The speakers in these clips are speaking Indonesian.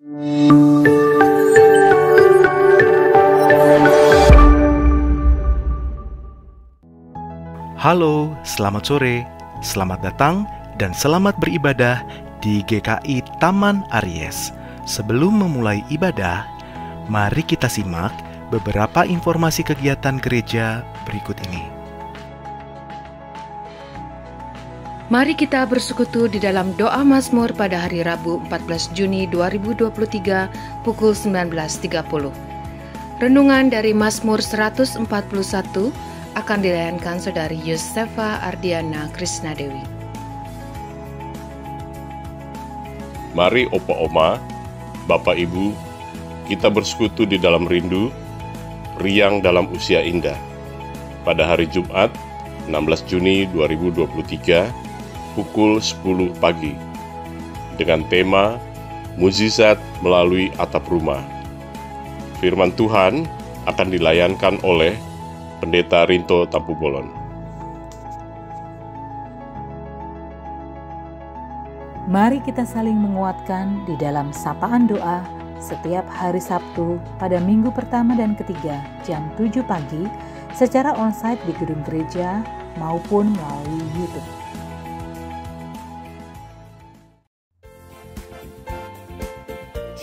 Halo, selamat sore, selamat datang, dan selamat beribadah di GKI Taman Aries. Sebelum memulai ibadah, mari kita simak beberapa informasi kegiatan gereja berikut ini. Mari kita bersekutu di dalam doa Mazmur pada hari Rabu 14 Juni 2023 pukul 19.30. Renungan dari Mazmur 141 akan dilayankan Saudari Yosefa Ardiana Krisnadewi. Mari Opa Oma, Bapak Ibu, kita bersekutu di dalam rindu, riang dalam usia indah. Pada hari Jumat, 16 Juni 2023, pukul 10 pagi, dengan tema Mukjizat melalui atap rumah. Firman Tuhan akan dilayankan oleh Pendeta Rinto Tampubolon. Mari kita saling menguatkan di dalam sapaan doa setiap hari Sabtu pada minggu pertama dan ketiga jam 7 pagi secara onsite di gedung gereja maupun melalui YouTube.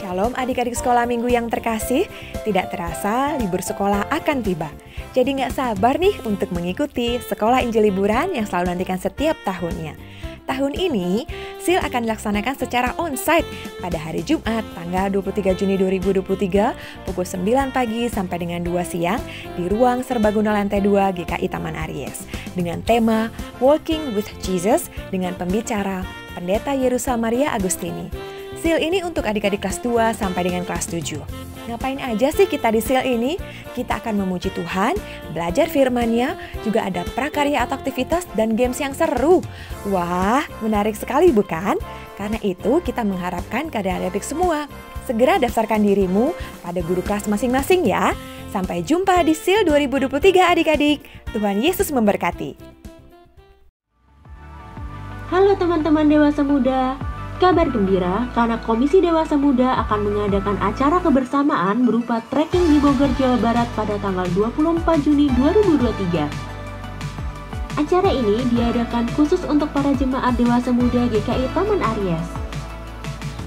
Shalom adik-adik sekolah minggu yang terkasih, tidak terasa libur sekolah akan tiba. Jadi gak sabar nih untuk mengikuti sekolah Injil liburan yang selalu nantikan setiap tahunnya. Tahun ini, SIL akan dilaksanakan secara onsite pada hari Jumat tanggal 23 Juni 2023 pukul 9 pagi sampai dengan 2 siang di ruang Serbaguna lantai 2 GKI Taman Aries dengan tema Walking with Jesus dengan pembicara Pendeta Yerusa Maria Agustini. SIL ini untuk adik-adik kelas 2 sampai dengan kelas 7. Ngapain aja sih kita di SIL ini? Kita akan memuji Tuhan, belajar firman-Nya, juga ada prakarya atau aktivitas dan games yang seru. Wah, menarik sekali bukan? Karena itu kita mengharapkan kepada adik-adik semua. Segera daftarkan dirimu pada guru kelas masing-masing ya. Sampai jumpa di SIL 2023 adik-adik. Tuhan Yesus memberkati. Halo teman-teman dewasa muda. Kabar gembira karena Komisi Dewasa Muda akan mengadakan acara kebersamaan berupa trekking di Bogor, Jawa Barat pada tanggal 24 Juni 2023. Acara ini diadakan khusus untuk para jemaat dewasa muda GKI Taman Aries.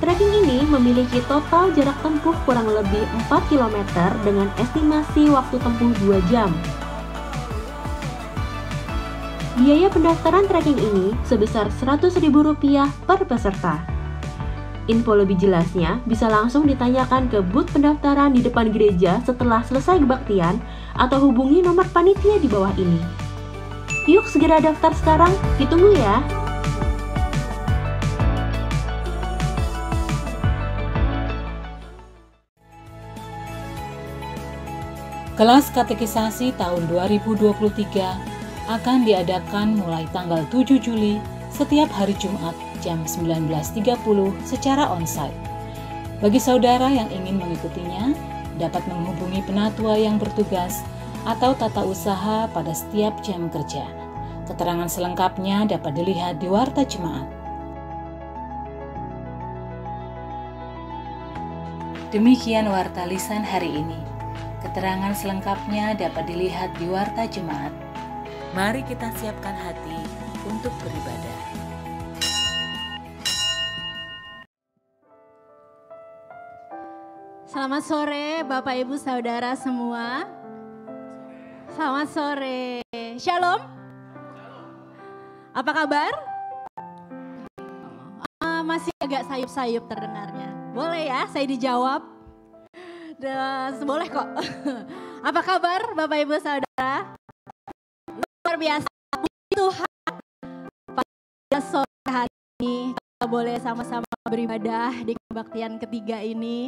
Trekking ini memiliki total jarak tempuh kurang lebih 4 km dengan estimasi waktu tempuh 2 jam. Biaya pendaftaran trekking ini sebesar Rp100.000 per peserta. Info lebih jelasnya bisa langsung ditanyakan ke booth pendaftaran di depan gereja setelah selesai kebaktian atau hubungi nomor panitia di bawah ini. Yuk segera daftar sekarang, ditunggu ya! Kelas katekisasi tahun 2023 akan diadakan mulai tanggal 7 Juli setiap hari Jumat jam 19.30 secara onsite. Bagi saudara yang ingin mengikutinya, dapat menghubungi penatua yang bertugas atau tata usaha pada setiap jam kerja. Keterangan selengkapnya dapat dilihat di Warta Jemaat. Demikian Warta Lisan hari ini. Keterangan selengkapnya dapat dilihat di Warta Jemaat. Mari kita siapkan hati untuk beribadah. Selamat sore Bapak Ibu Saudara semua. Selamat sore. Shalom. Apa kabar? Masih agak sayup-sayup terdengarnya. Boleh ya saya dijawab? Boleh kok. Apa kabar Bapak Ibu Saudara? Luar biasa, puji Tuhan, pada sore hari ini kita boleh sama-sama beribadah di kebaktian ketiga ini.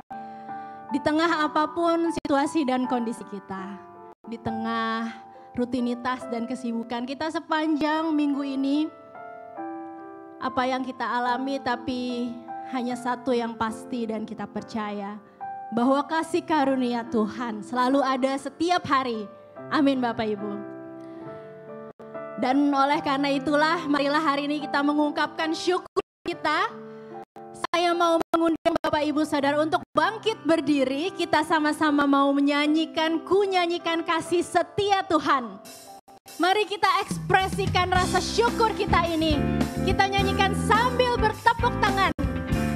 Di tengah apapun situasi dan kondisi kita, di tengah rutinitas dan kesibukan kita sepanjang minggu ini, apa yang kita alami tapi hanya satu yang pasti dan kita percaya, bahwa kasih karunia Tuhan selalu ada setiap hari. Amin Bapak Ibu. Dan oleh karena itulah, marilah hari ini kita mengungkapkan syukur kita. Saya mau mengundang Bapak Bapak Ibu Saudara untuk bangkit berdiri. Kita sama-sama mau menyanyikan, ku nyanyikan kasih setia Tuhan. Mari kita ekspresikan rasa syukur kita ini. Kita nyanyikan sambil bertepuk tangan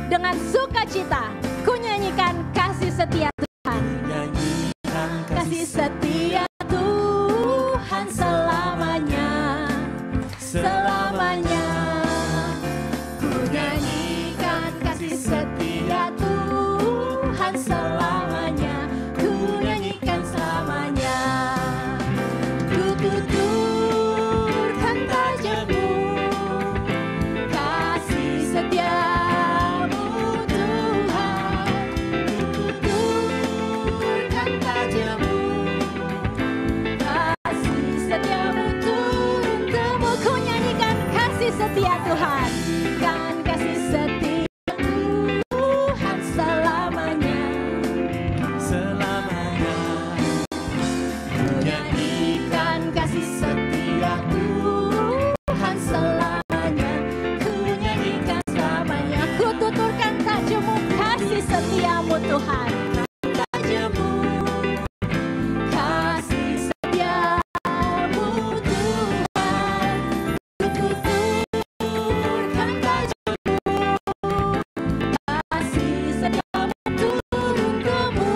dengan sukacita. Ku nyanyikan kasih setia Tuhan. Kasih setia Tuhan selamanya, selamanya. Ku nyanyikan kasih setia Tuhan selamanya, ku nyanyikan selamanya. Ku tuturkan tajammu, kasih setiamu Tuhan. Ku tuturkan tajammu, kasih setiamu turun temu. Ku nyanyikan kasih setia Tuhan, kan kasih setia Tuhan selamanya, selamanya. Ku nyanyikan kasih setia Tuhan selamanya, ku nyanyikan selamanya. Ku tuturkan tajammu, kasih setiamu Tuhan. Tajammu, kasih setiamu Tuhan. Ku tuturkan tajammu, kasih setiamu turun temu.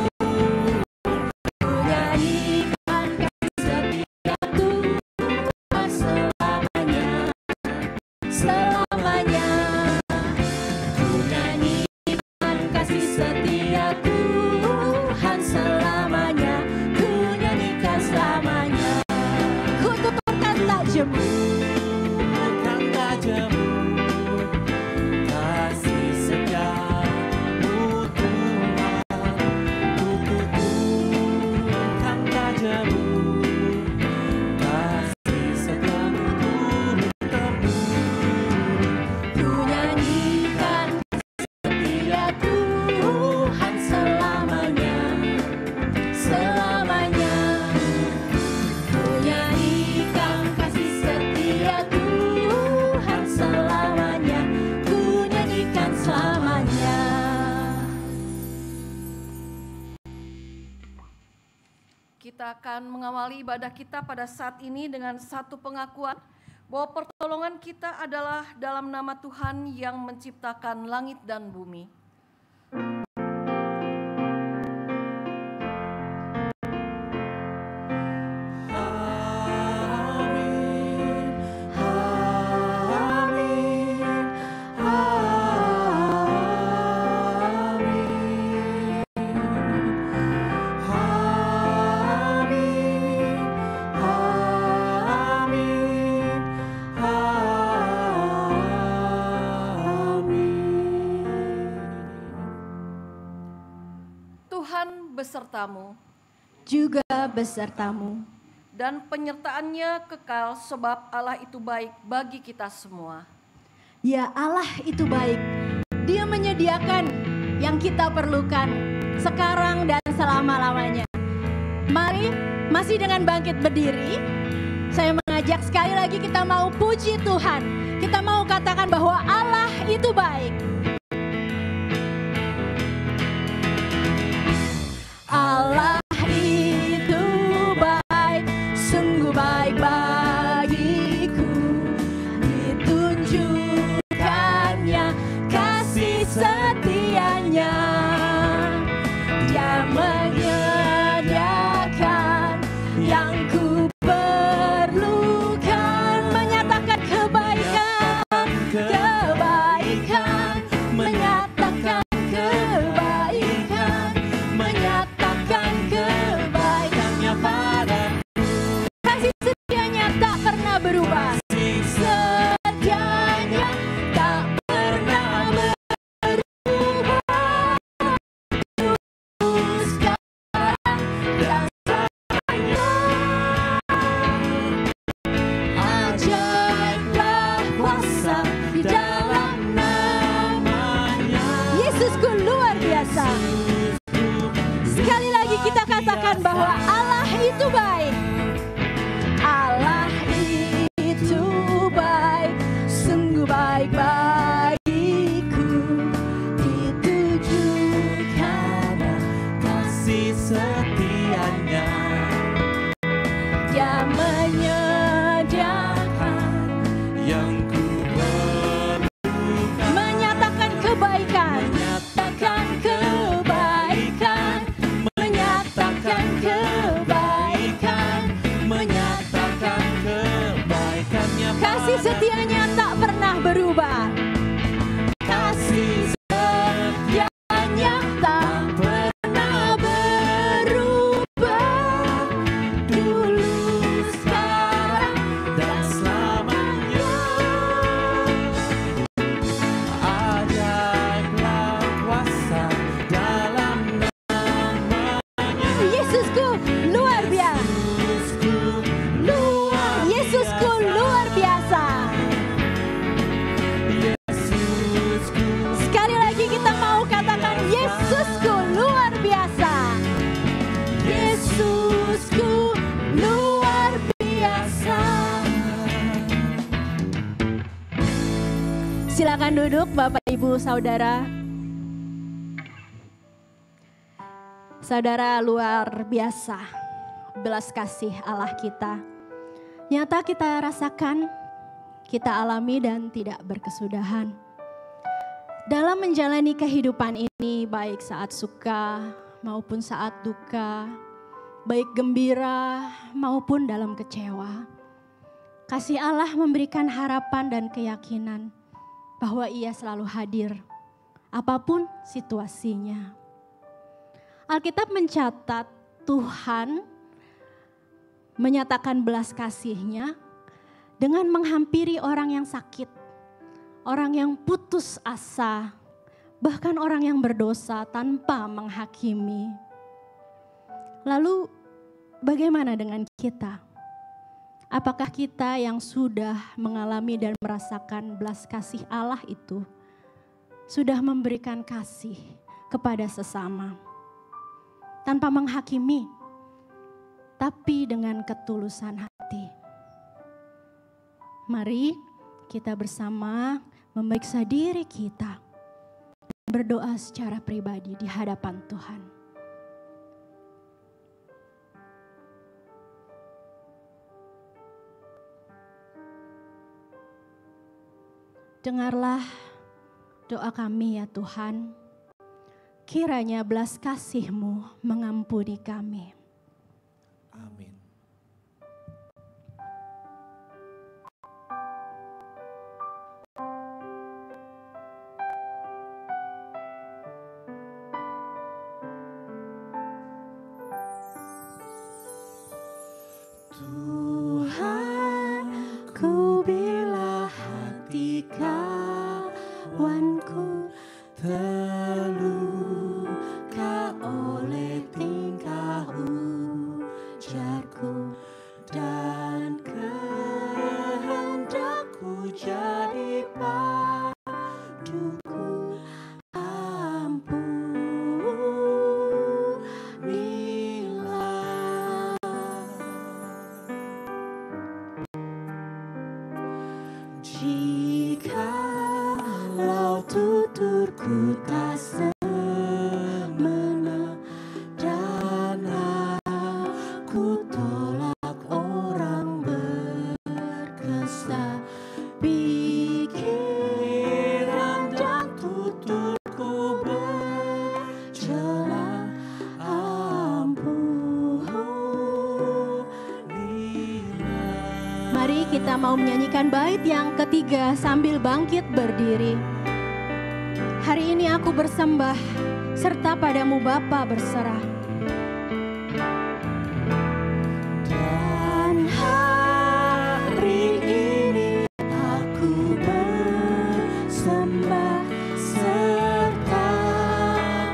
Ku nyanyikan kasih setia Tuhan selamanya, selamanya. Ku nyanyikan kasih setia Tuhan selamanya, ku nyanyikan selamanya. Ku tuturkan tajammu, kasih setiamu Tuhan. Ku tuturkan tajammu, kasih setiamu turun temu. Ku nyanyikan setia Tuhan selamanya, selamanya. Ku nyanyikan kasih setia Tuhan selamanya, ku nyanyikan selamanya. Kita akan mengawali ibadah kita pada saat ini dengan satu pengakuan bahwa pertolongan kita adalah dalam nama Tuhan yang menciptakan langit dan bumi. Tuhan besertamu Juga besertamu, dan penyertaannya kekal sebab Allah itu baik bagi kita semua. ya Allah itu baik. Dia menyediakan yang kita perlukan sekarang dan selama-lamanya. Mari masih dengan bangkit berdiri, saya mengajak sekali lagi kita mau puji Tuhan. Kita mau katakan bahwa Allah itu baik. Allah itu baik, sungguh baik bagiku. Ditunjukkannya kasih setianya. Dia menyediakan yang ku perlukan, menyatakan kebaikan, kebaikan, menyatakan kebaikan, menyatakan kebaikannya padaku. Kasih setianya tak pernah berubah. Setianya tak pernah berubah. Sekarang dan selamanya. Ajaiblah kuasa di dalam namanya. Yesusku luar biasa. Sekali lagi kita katakan bahwa Allah itu baik. Allah itu baik, sungguh baik bagiku. Ditujukan setianya. Dia menyediakan Yang ku perlukan, menyatakan kebaikan, menyatakan kebaikan, menyatakan kebaikan, menyatakan kebaikannya. kasih setianya tak pernah berubah. Kasih setianya tak pernah berubah, dulu, sekarang, dan selamanya. Adalah kuasa dalam namanya. Yesusku luar biasa. Yesusku luar biasa. Sekali lagi kita mau katakan Yesusku luar biasa. Yesusku luar biasa. Silakan duduk Bapak Ibu Saudara. Saudara, luar biasa belas kasih Allah kita. Nyata kita rasakan, kita alami dan tidak berkesudahan. Dalam menjalani kehidupan ini, baik saat suka maupun saat duka, baik gembira maupun dalam kecewa, kasih Allah memberikan harapan dan keyakinan bahwa Ia selalu hadir, apapun situasinya. Alkitab mencatat Tuhan menyatakan belas kasih-Nya dengan menghampiri orang yang sakit, orang yang putus asa, bahkan orang yang berdosa tanpa menghakimi. Lalu bagaimana dengan kita? Apakah kita yang sudah mengalami dan merasakan belas kasih Allah itu sudah memberikan kasih kepada sesama tanpa menghakimi, tapi dengan ketulusan hati? Mari kita bersama memeriksa diri kita, berdoa secara pribadi di hadapan Tuhan. Dengarlah doa kami ya Tuhan, kiranya belas kasih-Mu mengampuni kami. Amin. Tuhan, ku bila hati kawanku terluka oleh tingkah ujarku dan kehendakku jadi paduku, ampunilah. Jikalau tuturku tak semena dan aku tolak orang berkesa, pikiran dan tuturku bercela, ampunilah. Mari kita mau menyanyikan bait yang ketiga sambil bangkit berdiri. Hari ini aku bersembah serta padamu Bapa berserah. Dan hari ini aku bersembah serta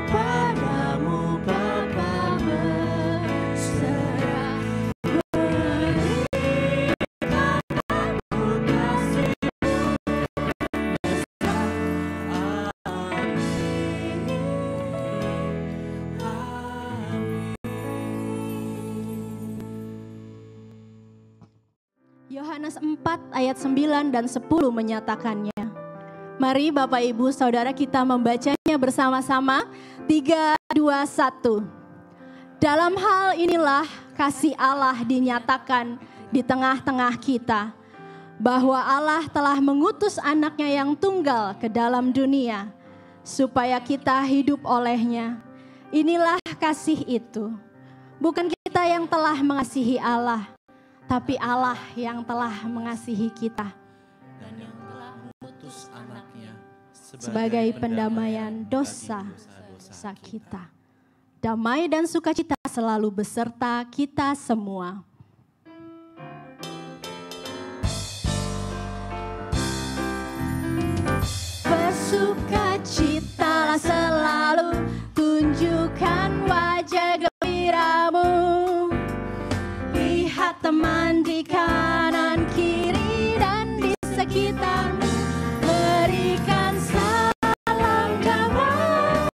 padamu Bapa berserah. Berikan aku kasih-Mu besar. Yohanes 4 ayat 9 dan 10 menyatakannya. Mari Bapak Ibu Saudara kita membacanya bersama-sama. 3, 2, 1. Dalam hal inilah kasih Allah dinyatakan di tengah-tengah kita, bahwa Allah telah mengutus anaknya yang tunggal ke dalam dunia, supaya kita hidup olehnya. Inilah kasih itu. Bukan kita yang telah mengasihi Allah, tapi Allah yang telah mengasihi kita. Dan yang telah mengutus anaknya Sebagai pendamaian dosa-dosa kita. Damai dan sukacita selalu beserta kita semua. Bersukacitalah selalu, tunjukkan wajah gembiramu. Lihat teman di kanan kiri dan di sekitarmu. Berikan salam damai,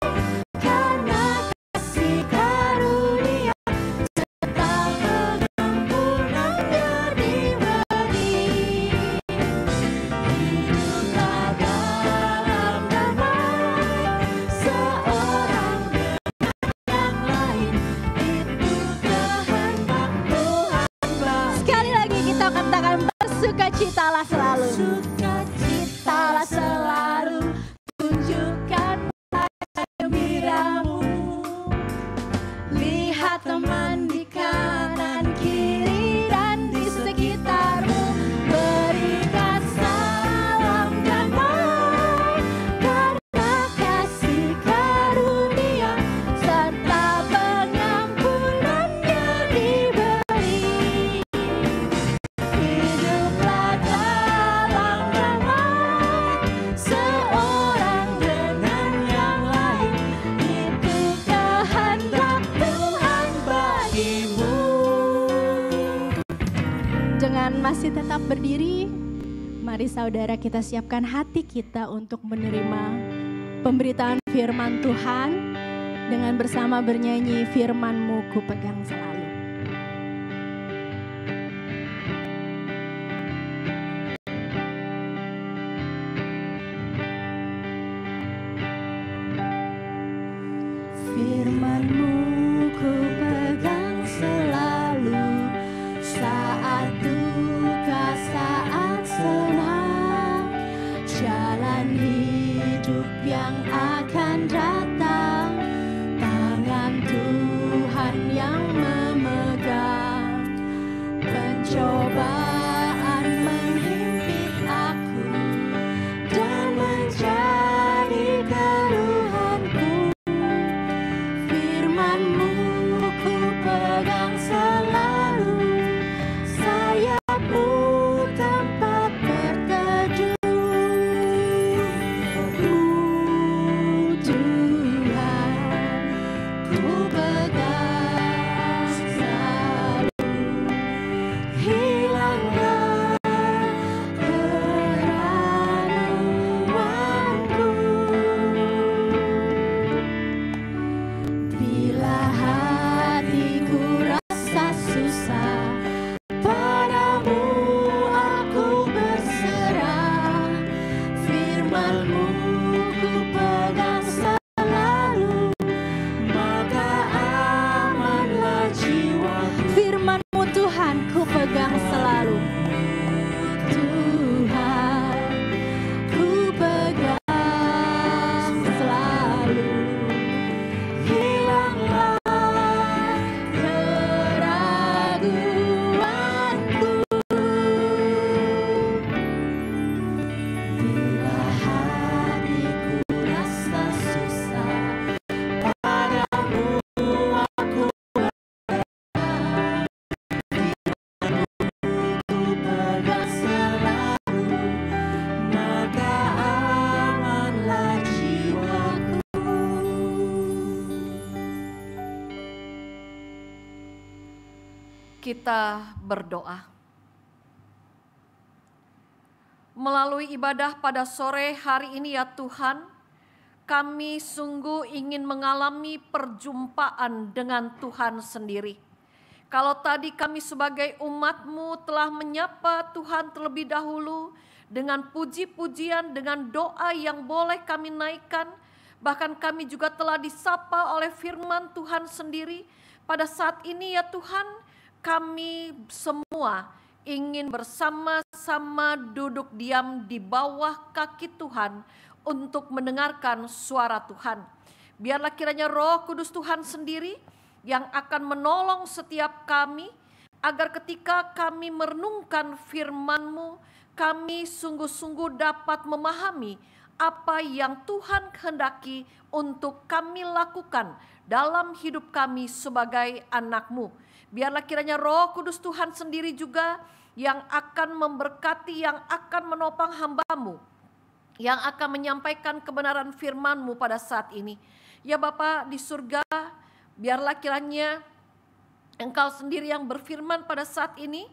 karena kasih karunia serta pengampunannya diberi. Hiduplah dalam damai, seorang dengan yang lain, itu kehendak Tuhan. Sekali lagi kita katakan, bersukacitalah selalu. Bersukacitalah selalu, tunjukkan wajah gembiramu. Lihat teman di kanan kiri dan di sekitarmu. Berikan salam damai, karena kasih karunia serta pengampunannya diberi. Hiduplah dalam damai, seorang dengan yang lain, itu kehendak Tuhan bagimu. Dengan masih tetap berdiri, mari saudara kita siapkan hati kita untuk menerima pemberitaan firman Tuhan dengan bersama bernyanyi firman-Mu ku pegang selalu. Firman-Mu ku pegang selalu, saat duka, saat senang, jalan hidup yang akan datang, tangan Tuhan yang memegang. Pencobaan menghimpit aku dan menjadi keluhanku. Firman-Mu ku pegang selalu, sayap-Mu tempat berteduh. Tuhan, ku pegang selalu. Hilanglah keraguanku. Bila hatiku rasa susah, padamu aku berserah. Firman-Mu ku pegang selalu, maka amanlah jiwaku. Firman-Mu Tuhan ku pegang selalu. Tuhan, ku pegang selalu. Hilanglah keraguanku. Bila hatiku rasa susah, padamu aku berserah. Ku pegang selalu, maka amanlah jiwaku. Kita berdoa. Melalui ibadah pada sore hari ini ya Tuhan, kami sungguh ingin mengalami perjumpaan dengan Tuhan sendiri. Kalau tadi kami sebagai umat-Mu telah menyapa Tuhan terlebih dahulu dengan puji-pujian, dengan doa yang boleh kami naikkan, bahkan kami juga telah disapa oleh firman Tuhan sendiri, Pada saat ini ya Tuhan, kami semua ingin bersama-sama duduk diam di bawah kaki Tuhan untuk mendengarkan suara Tuhan. Biarlah kiranya Roh Kudus Tuhan sendiri yang akan menolong setiap kami, agar ketika kami merenungkan firman-Mu, kami sungguh-sungguh dapat memahami apa yang Tuhan kehendaki untuk kami lakukan dalam hidup kami sebagai anak-Mu. Biarlah kiranya Roh Kudus Tuhan sendiri juga yang akan memberkati, yang akan menopang hamba-Mu, yang akan menyampaikan kebenaran firman-Mu pada saat ini. Ya Bapa di surga, biarlah kiranya Engkau sendiri yang berfirman pada saat ini.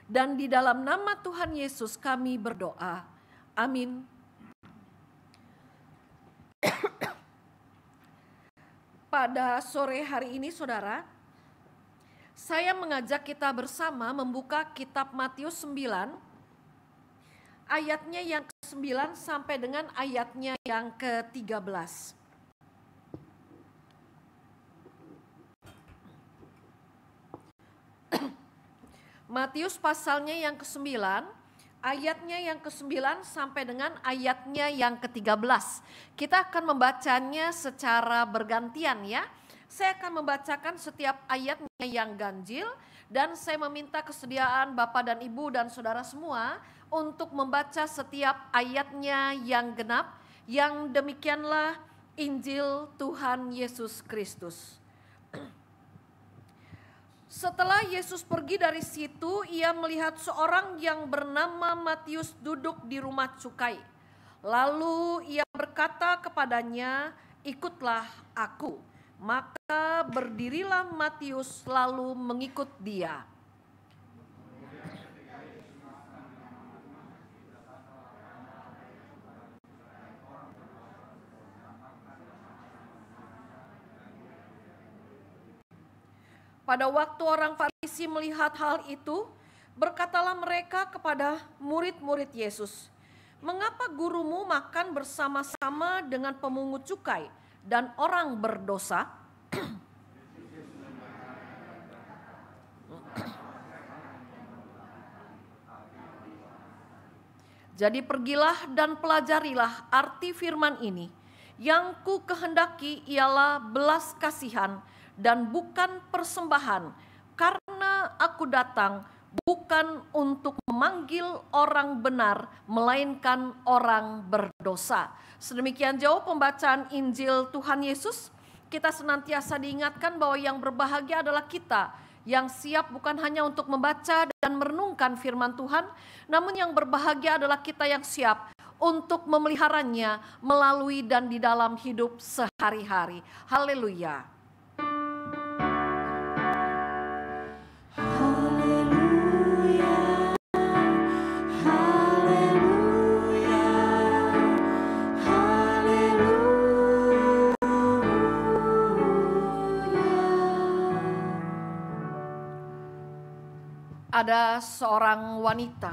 Dan di dalam nama Tuhan Yesus kami berdoa. Amin. Pada sore hari ini saudara, saya mengajak kita bersama membuka kitab Matius 9, ayatnya yang ke-9 sampai dengan ayatnya yang ke-13. Matius pasalnya yang ke-9, ayatnya yang ke-9 sampai dengan ayatnya yang ke-13. Kita akan membacanya secara bergantian ya. Saya akan membacakan setiap ayatnya yang ganjil, dan saya meminta kesediaan Bapak dan Ibu dan saudara semua untuk membaca setiap ayatnya yang genap. Yang demikianlah Injil Tuhan Yesus Kristus. Setelah Yesus pergi dari situ, ia melihat seorang yang bernama Matius duduk di rumah cukai. Lalu ia berkata kepadanya, "Ikutlah aku." Maka berdirilah Matius lalu mengikut dia. Pada waktu orang Farisi melihat hal itu, berkatalah mereka kepada murid-murid Yesus, "Mengapa gurumu makan bersama-sama dengan pemungut cukai dan orang berdosa?" Jadi pergilah dan pelajarilah arti firman ini. Yang ku kehendaki ialah belas kasihan dan bukan persembahan, karena aku datang bukan untuk memanggil orang benar, melainkan orang berdosa. Sedemikian jauh pembacaan Injil Tuhan Yesus. Kita senantiasa diingatkan bahwa yang berbahagia adalah kita yang siap bukan hanya untuk membaca dan merenungkan firman Tuhan, namun yang berbahagia adalah kita yang siap untuk memeliharanya melalui dan di dalam hidup sehari-hari. Haleluya. Ada seorang wanita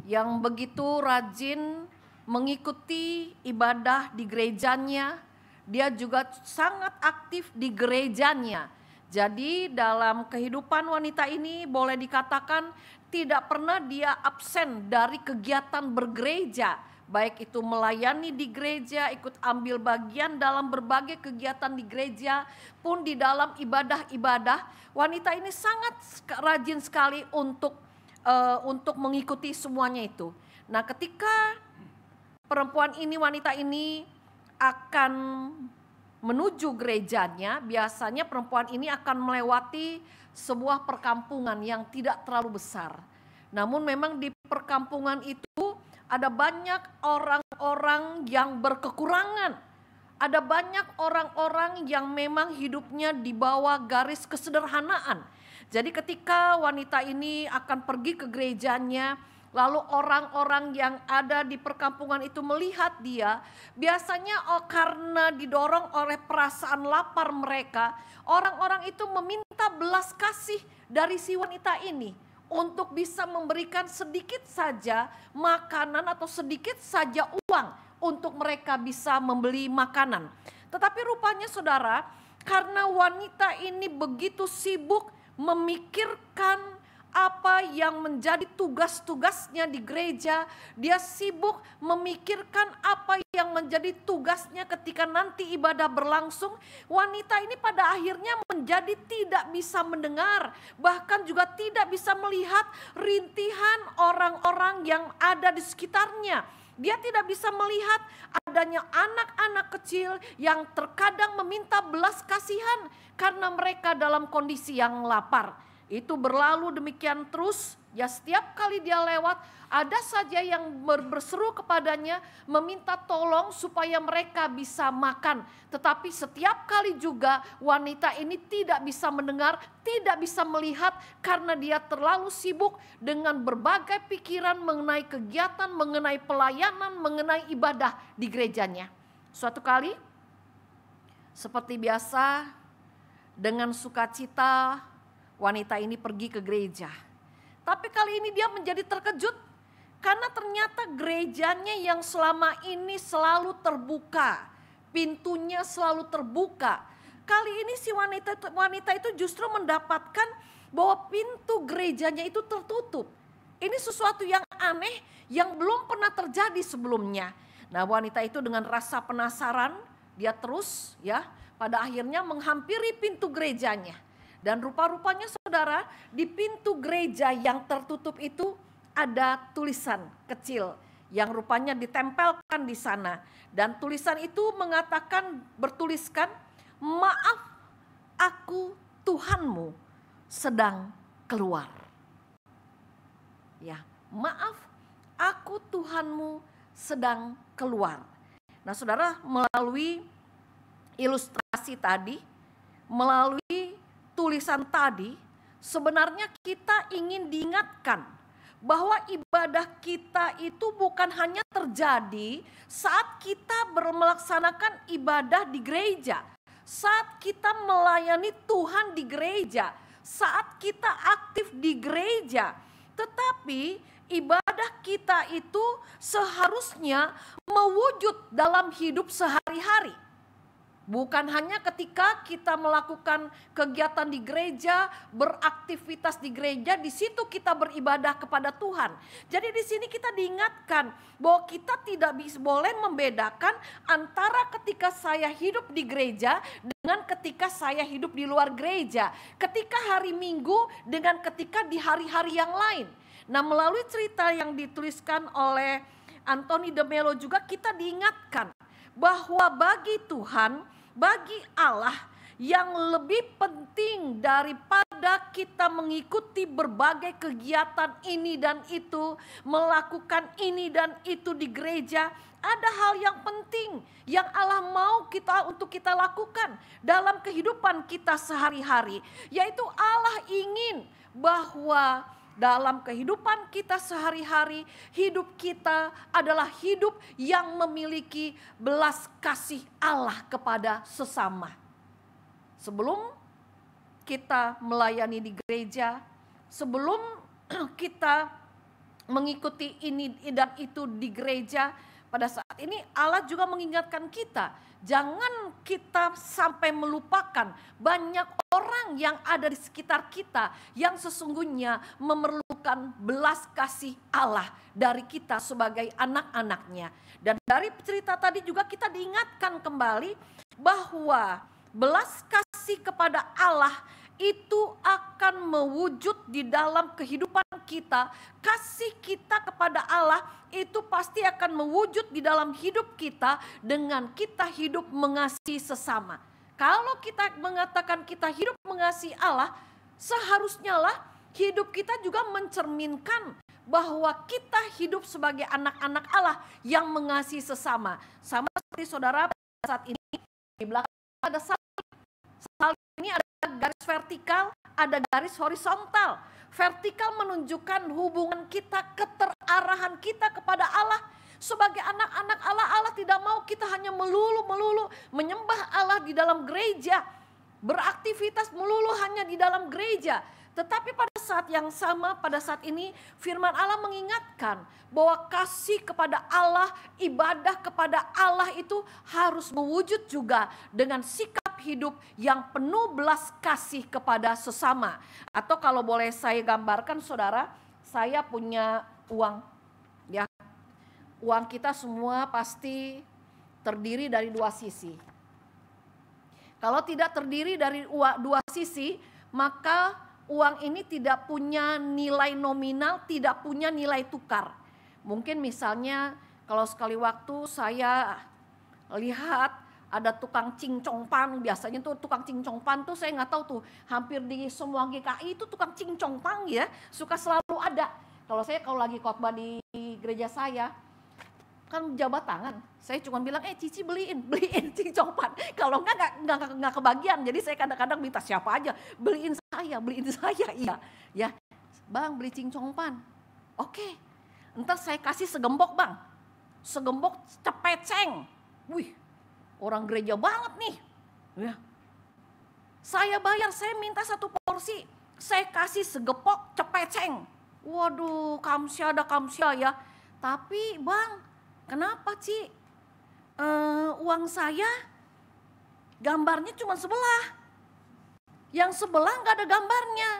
yang begitu rajin mengikuti ibadah di gerejanya. Dia juga sangat aktif di gerejanya. Jadi dalam kehidupan wanita ini boleh dikatakan tidak pernah dia absen dari kegiatan bergereja. Baik itu melayani di gereja, ikut ambil bagian dalam berbagai kegiatan di gereja, pun di dalam ibadah-ibadah. Wanita ini sangat rajin sekali untuk mengikuti semuanya itu. Nah, ketika wanita ini akan menuju gerejanya, biasanya perempuan ini akan melewati sebuah perkampungan yang tidak terlalu besar. Namun memang di perkampungan itu ada banyak orang-orang yang berkekurangan. Ada banyak orang-orang yang memang hidupnya di bawah garis kesederhanaan. Jadi ketika wanita ini akan pergi ke gerejanya, lalu orang-orang yang ada di perkampungan itu melihat dia, biasanya karena didorong oleh perasaan lapar mereka, orang-orang itu meminta belas kasih dari si wanita ini untuk bisa memberikan sedikit saja makanan atau sedikit saja uang untuk mereka bisa membeli makanan. Tetapi rupanya saudara, Karena wanita ini begitu sibuk memikirkan apa yang menjadi tugas-tugasnya di gereja. Dia sibuk memikirkan apa yang menjadi tugasnya ketika nanti ibadah berlangsung. Wanita ini pada akhirnya menjadi tidak bisa mendengar, bahkan juga tidak bisa melihat rintihan orang-orang yang ada di sekitarnya. Dia tidak bisa melihat adanya anak-anak kecil yang terkadang meminta belas kasihan karena mereka dalam kondisi yang lapar. Itu berlalu demikian terus, ya setiap kali dia lewat ada saja yang berseru kepadanya meminta tolong supaya mereka bisa makan. Tetapi setiap kali juga wanita ini tidak bisa mendengar, tidak bisa melihat karena dia terlalu sibuk dengan berbagai pikiran mengenai kegiatan, mengenai pelayanan, mengenai ibadah di gerejanya. Suatu kali seperti biasa dengan sukacita wanita ini pergi ke gereja. Tapi kali ini dia menjadi terkejut karena ternyata gerejanya yang selama ini selalu terbuka, pintunya selalu terbuka. Kali ini si wanita itu justru mendapatkan bahwa pintu gerejanya itu tertutup. Ini sesuatu yang aneh yang belum pernah terjadi sebelumnya. Nah, wanita itu dengan rasa penasaran, dia terus pada akhirnya menghampiri pintu gerejanya. Dan rupa-rupanya saudara, di pintu gereja yang tertutup itu ada tulisan kecil yang rupanya ditempelkan di sana. Dan tulisan itu bertuliskan, "Maaf, aku Tuhanmu sedang keluar." Ya, maaf, aku Tuhanmu sedang keluar. Nah, saudara, melalui ilustrasi tadi, melalui tulisan tadi, sebenarnya kita ingin diingatkan bahwa ibadah kita itu bukan hanya terjadi saat kita melaksanakan ibadah di gereja, saat kita melayani Tuhan di gereja, saat kita aktif di gereja, tetapi ibadah kita itu seharusnya mewujud dalam hidup sehari-hari. Bukan hanya ketika kita melakukan kegiatan di gereja, beraktivitas di gereja, di situ kita beribadah kepada Tuhan. Jadi di sini kita diingatkan bahwa kita tidak boleh membedakan antara ketika saya hidup di gereja dengan ketika saya hidup di luar gereja. Ketika hari Minggu dengan ketika di hari-hari yang lain. Nah, melalui cerita yang dituliskan oleh Anthony de Mello juga kita diingatkan bahwa bagi Tuhan, bagi Allah, yang lebih penting daripada kita mengikuti berbagai kegiatan ini dan itu, melakukan ini dan itu di gereja, ada hal yang penting yang Allah mau untuk kita lakukan dalam kehidupan kita sehari-hari, yaitu Allah ingin bahwa dalam kehidupan kita sehari-hari, hidup kita adalah hidup yang memiliki belas kasih Allah kepada sesama. Sebelum kita melayani di gereja, sebelum kita mengikuti ini dan itu di gereja, pada saat ini Allah juga mengingatkan kita, jangan kita sampai melupakan banyak orang yang ada di sekitar kita yang sesungguhnya memerlukan belas kasih Allah dari kita sebagai anak-anaknya. Dan dari cerita tadi juga kita diingatkan kembali bahwa belas kasih kepada Allah itu akan mewujud di dalam kehidupan kita. Kasih kita kepada Allah itu pasti akan mewujud di dalam hidup kita dengan kita hidup mengasihi sesama. Kalau kita mengatakan kita hidup mengasihi Allah, seharusnya lah hidup kita juga mencerminkan bahwa kita hidup sebagai anak-anak Allah yang mengasihi sesama. Sama seperti saudara saat ini di belakang ada salib ini, ada garis vertikal, ada garis horizontal. Vertikal menunjukkan hubungan kita, keterarahan kita kepada Allah. Sebagai anak-anak Allah, Allah tidak mau kita hanya melulu menyembah Allah di dalam gereja, beraktivitas melulu hanya di dalam gereja. Tetapi pada saat yang sama, pada saat ini firman Allah mengingatkan bahwa kasih kepada Allah, ibadah kepada Allah itu harus mewujud juga dengan sikap hidup yang penuh belas kasih kepada sesama. Atau kalau boleh saya gambarkan saudara, saya punya uang. Ya, uang kita semua pasti terdiri dari dua sisi. Kalau tidak terdiri dari dua sisi, maka uang ini tidak punya nilai nominal, tidak punya nilai tukar. Mungkin misalnya kalau sekali waktu saya lihat ada tukang cincongpan, biasanya tuh tukang cincongpan tuh saya nggak tahu tuh, hampir di semua GKI itu tukang cincongpan ya, suka selalu ada. Kalau lagi khotbah di gereja saya, kan jabat tangan, saya cuma bilang Cici beliin cincongpan. Kalau nggak kebagian, jadi saya kadang-kadang minta siapa aja beliin saya, iya, ya, Bang beli cincongpan, oke, ntar saya kasih segembok Bang. Segembok cepeceng. Wih, orang gereja banget nih. Ya. Saya bayar, saya minta 1 porsi. Saya kasih segepok cepeceng. Waduh, kamsya ya. Tapi Bang, kenapa Ci? Uang saya gambarnya cuma sebelah. Yang sebelah gak ada gambarnya.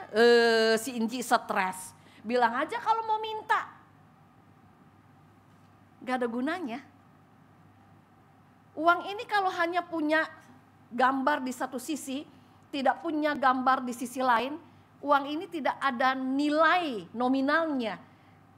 Si Inci stres. Bilang aja kalau mau minta. Gak ada gunanya. Uang ini kalau hanya punya gambar di satu sisi, tidak punya gambar di sisi lain, uang ini tidak ada nilai nominalnya.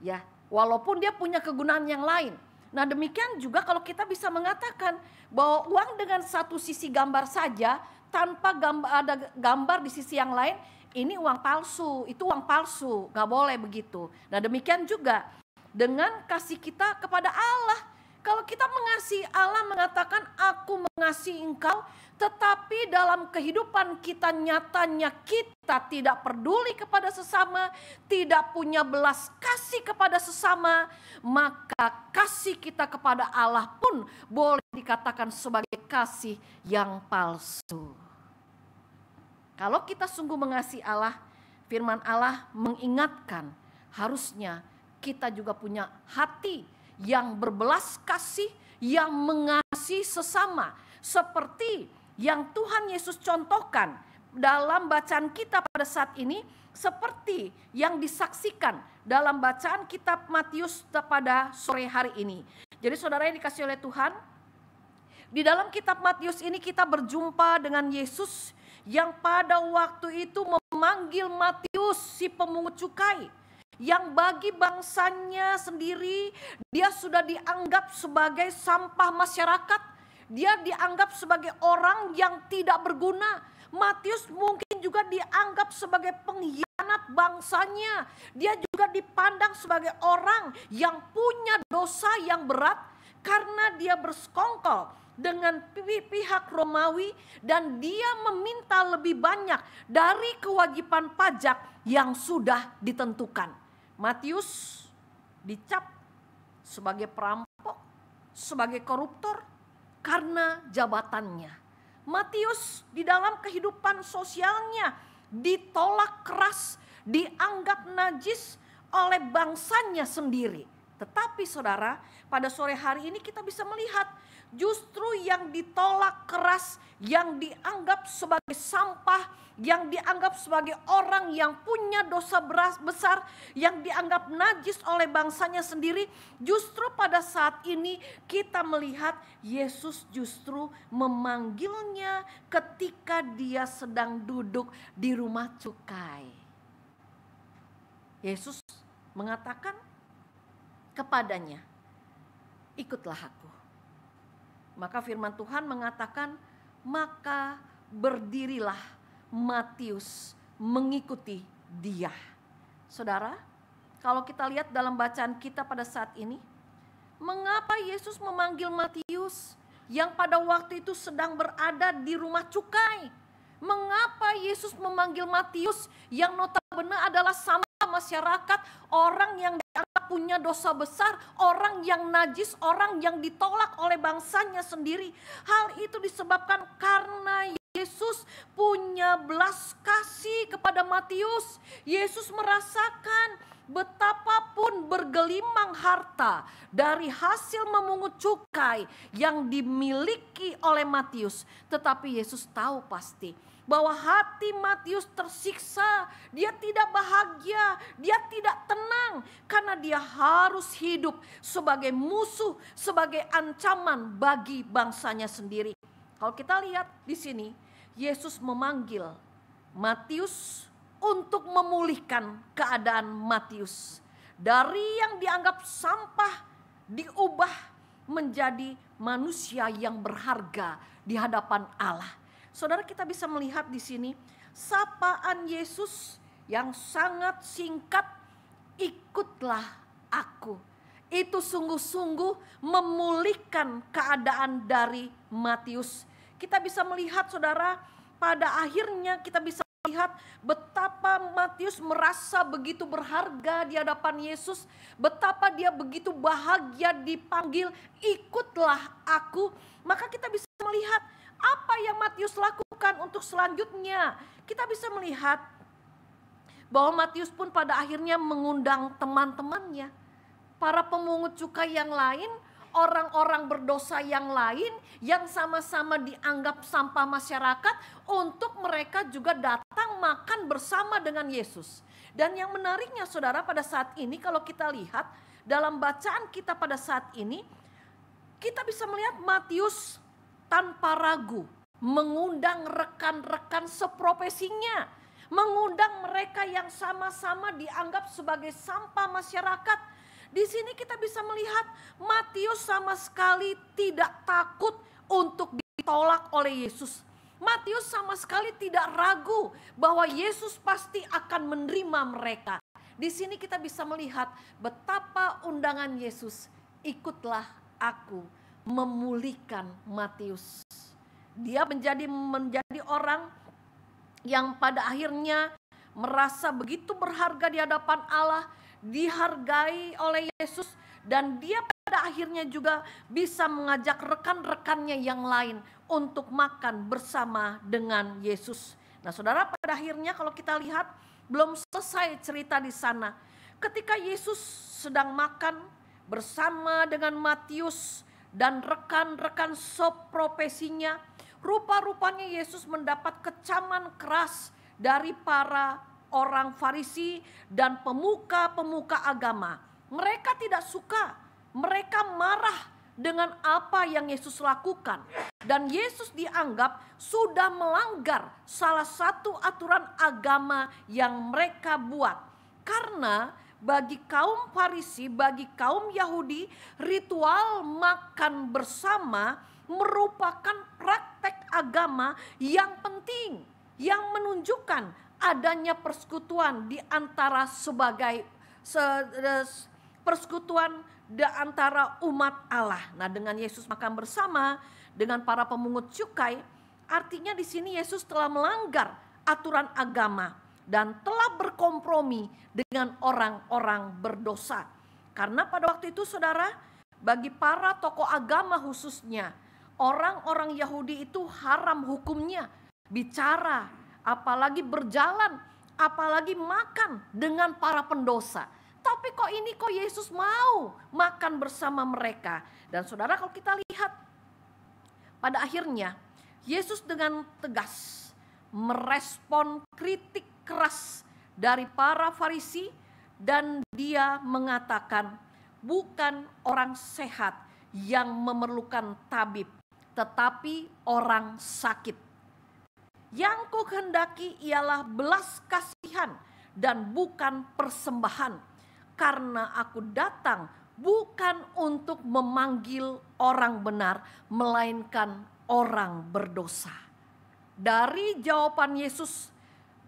Ya, walaupun dia punya kegunaan yang lain. Nah, demikian juga kalau kita bisa mengatakan bahwa uang dengan satu sisi gambar saja, tanpa ada gambar di sisi yang lain, ini uang palsu, itu uang palsu, gak boleh begitu. Nah, demikian juga dengan kasih kita kepada Allah. Kalau kita mengasihi Allah, mengatakan aku mengasihi engkau, tetapi dalam kehidupan kita nyatanya kita tidak peduli kepada sesama, tidak punya belas kasih kepada sesama, maka kasih kita kepada Allah pun boleh dikatakan sebagai kasih yang palsu. Kalau kita sungguh mengasihi Allah, firman Allah mengingatkan harusnya kita juga punya hati yang berbelas kasih, yang mengasihi sesama. Seperti yang Tuhan Yesus contohkan dalam bacaan kita pada saat ini, seperti yang disaksikan dalam bacaan kitab Matius pada sore hari ini. Jadi saudara yang dikasihi oleh Tuhan, di dalam kitab Matius ini kita berjumpa dengan Yesus yang pada waktu itu memanggil Matius si pemungut cukai. Yang bagi bangsanya sendiri dia sudah dianggap sebagai sampah masyarakat. Dia dianggap sebagai orang yang tidak berguna. Matius mungkin juga dianggap sebagai pengkhianat bangsanya. Dia juga dipandang sebagai orang yang punya dosa yang berat karena dia bersekongkol dengan pihak Romawi dan dia meminta lebih banyak dari kewajiban pajak yang sudah ditentukan. Matius dicap sebagai perampok, sebagai koruptor karena jabatannya. Matius di dalam kehidupan sosialnya ditolak keras, dianggap najis oleh bangsanya sendiri. Tetapi saudara, pada sore hari ini kita bisa melihat justru yang ditolak keras, yang dianggap sebagai sampah, yang dianggap sebagai orang yang punya dosa besar, yang dianggap najis oleh bangsanya sendiri, justru pada saat ini kita melihat Yesus justru memanggilnya ketika dia sedang duduk di rumah cukai. Yesus mengatakan kepadanya, ikutlah aku. Maka firman Tuhan mengatakan, maka berdirilah Matius mengikuti dia. Saudara, kalau kita lihat dalam bacaan kita pada saat ini, mengapa Yesus memanggil Matius yang pada waktu itu sedang berada di rumah cukai? Mengapa Yesus memanggil Matius yang notabene adalah sampah masyarakat, orang yang dianggap punya dosa besar, orang yang najis, orang yang ditolak oleh bangsanya sendiri? Hal itu disebabkan karena Yesus punya belas kasih kepada Matius. Yesus merasakan betapapun bergelimang harta dari hasil memungut cukai yang dimiliki oleh Matius, tetapi Yesus tahu pasti bahwa hati Matius tersiksa, dia tidak bahagia, dia tidak tenang karena dia harus hidup sebagai musuh, sebagai ancaman bagi bangsanya sendiri. Kalau kita lihat di sini, Yesus memanggil Matius untuk memulihkan keadaan Matius. Dari yang dianggap sampah diubah menjadi manusia yang berharga di hadapan Allah. Saudara, kita bisa melihat di sini sapaan Yesus yang sangat singkat, ikutlah aku. Itu sungguh-sungguh memulihkan keadaan dari Matius. Kita bisa melihat, saudara, pada akhirnya kita bisa lihat betapa Matius merasa begitu berharga di hadapan Yesus, betapa dia begitu bahagia dipanggil ikutlah aku. Maka kita bisa melihat apa yang Matius lakukan untuk selanjutnya. Kita bisa melihat bahwa Matius pun pada akhirnya mengundang teman-temannya, para pemungut cukai yang lain, orang-orang berdosa yang lain yang sama-sama dianggap sampah masyarakat, untuk mereka juga datang makan bersama dengan Yesus. Dan yang menariknya, saudara, pada saat ini kalau kita lihat dalam bacaan kita pada saat ini, kita bisa melihat Matius tanpa ragu mengundang rekan-rekan seprofesinya, mengundang mereka yang sama-sama dianggap sebagai sampah masyarakat. Di sini kita bisa melihat Matius sama sekali tidak takut untuk ditolak oleh Yesus. Matius sama sekali tidak ragu bahwa Yesus pasti akan menerima mereka. Di sini kita bisa melihat betapa undangan Yesus, ikutlah aku, memulihkan Matius. Dia menjadi orang yang pada akhirnya merasa begitu berharga di hadapan Allah, dihargai oleh Yesus, dan dia pada akhirnya juga bisa mengajak rekan-rekannya yang lain untuk makan bersama dengan Yesus. Nah, saudara, pada akhirnya kalau kita lihat belum selesai cerita di sana. Ketika Yesus sedang makan bersama dengan Matius dan rekan-rekan seprofesinya, rupa-rupanya Yesus mendapat kecaman keras dari para orang Farisi dan pemuka-pemuka agama. Mereka tidak suka, mereka marah dengan apa yang Yesus lakukan. Dan Yesus dianggap sudah melanggar salah satu aturan agama yang mereka buat. Karena bagi kaum Farisi, bagi kaum Yahudi, ritual makan bersama merupakan praktek agama yang penting, yang menunjukkan adanya persekutuan di antara persekutuan di antara umat Allah. Nah, dengan Yesus makan bersama dengan para pemungut cukai, artinya di sini Yesus telah melanggar aturan agama dan telah berkompromi dengan orang-orang berdosa. Karena pada waktu itu, saudara, bagi para tokoh agama khususnya, orang-orang Yahudi itu haram hukumnya bicara, apalagi berjalan, apalagi makan dengan para pendosa. Tapi kok Yesus mau makan bersama mereka. Dan saudara, kalau kita lihat pada akhirnya Yesus dengan tegas merespon kritik keras dari para Farisi, dan dia mengatakan bukan orang sehat yang memerlukan tabib, tetapi orang sakit. Yang kukehendaki ialah belas kasihan dan bukan persembahan, karena aku datang bukan untuk memanggil orang benar, melainkan orang berdosa. Dari jawaban Yesus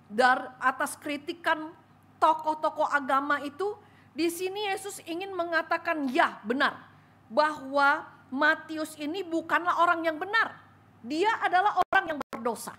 dari atas kritikan tokoh-tokoh agama itu, di sini Yesus ingin mengatakan ya benar bahwa Matius ini bukanlah orang yang benar, dia adalah orang yang berdosa.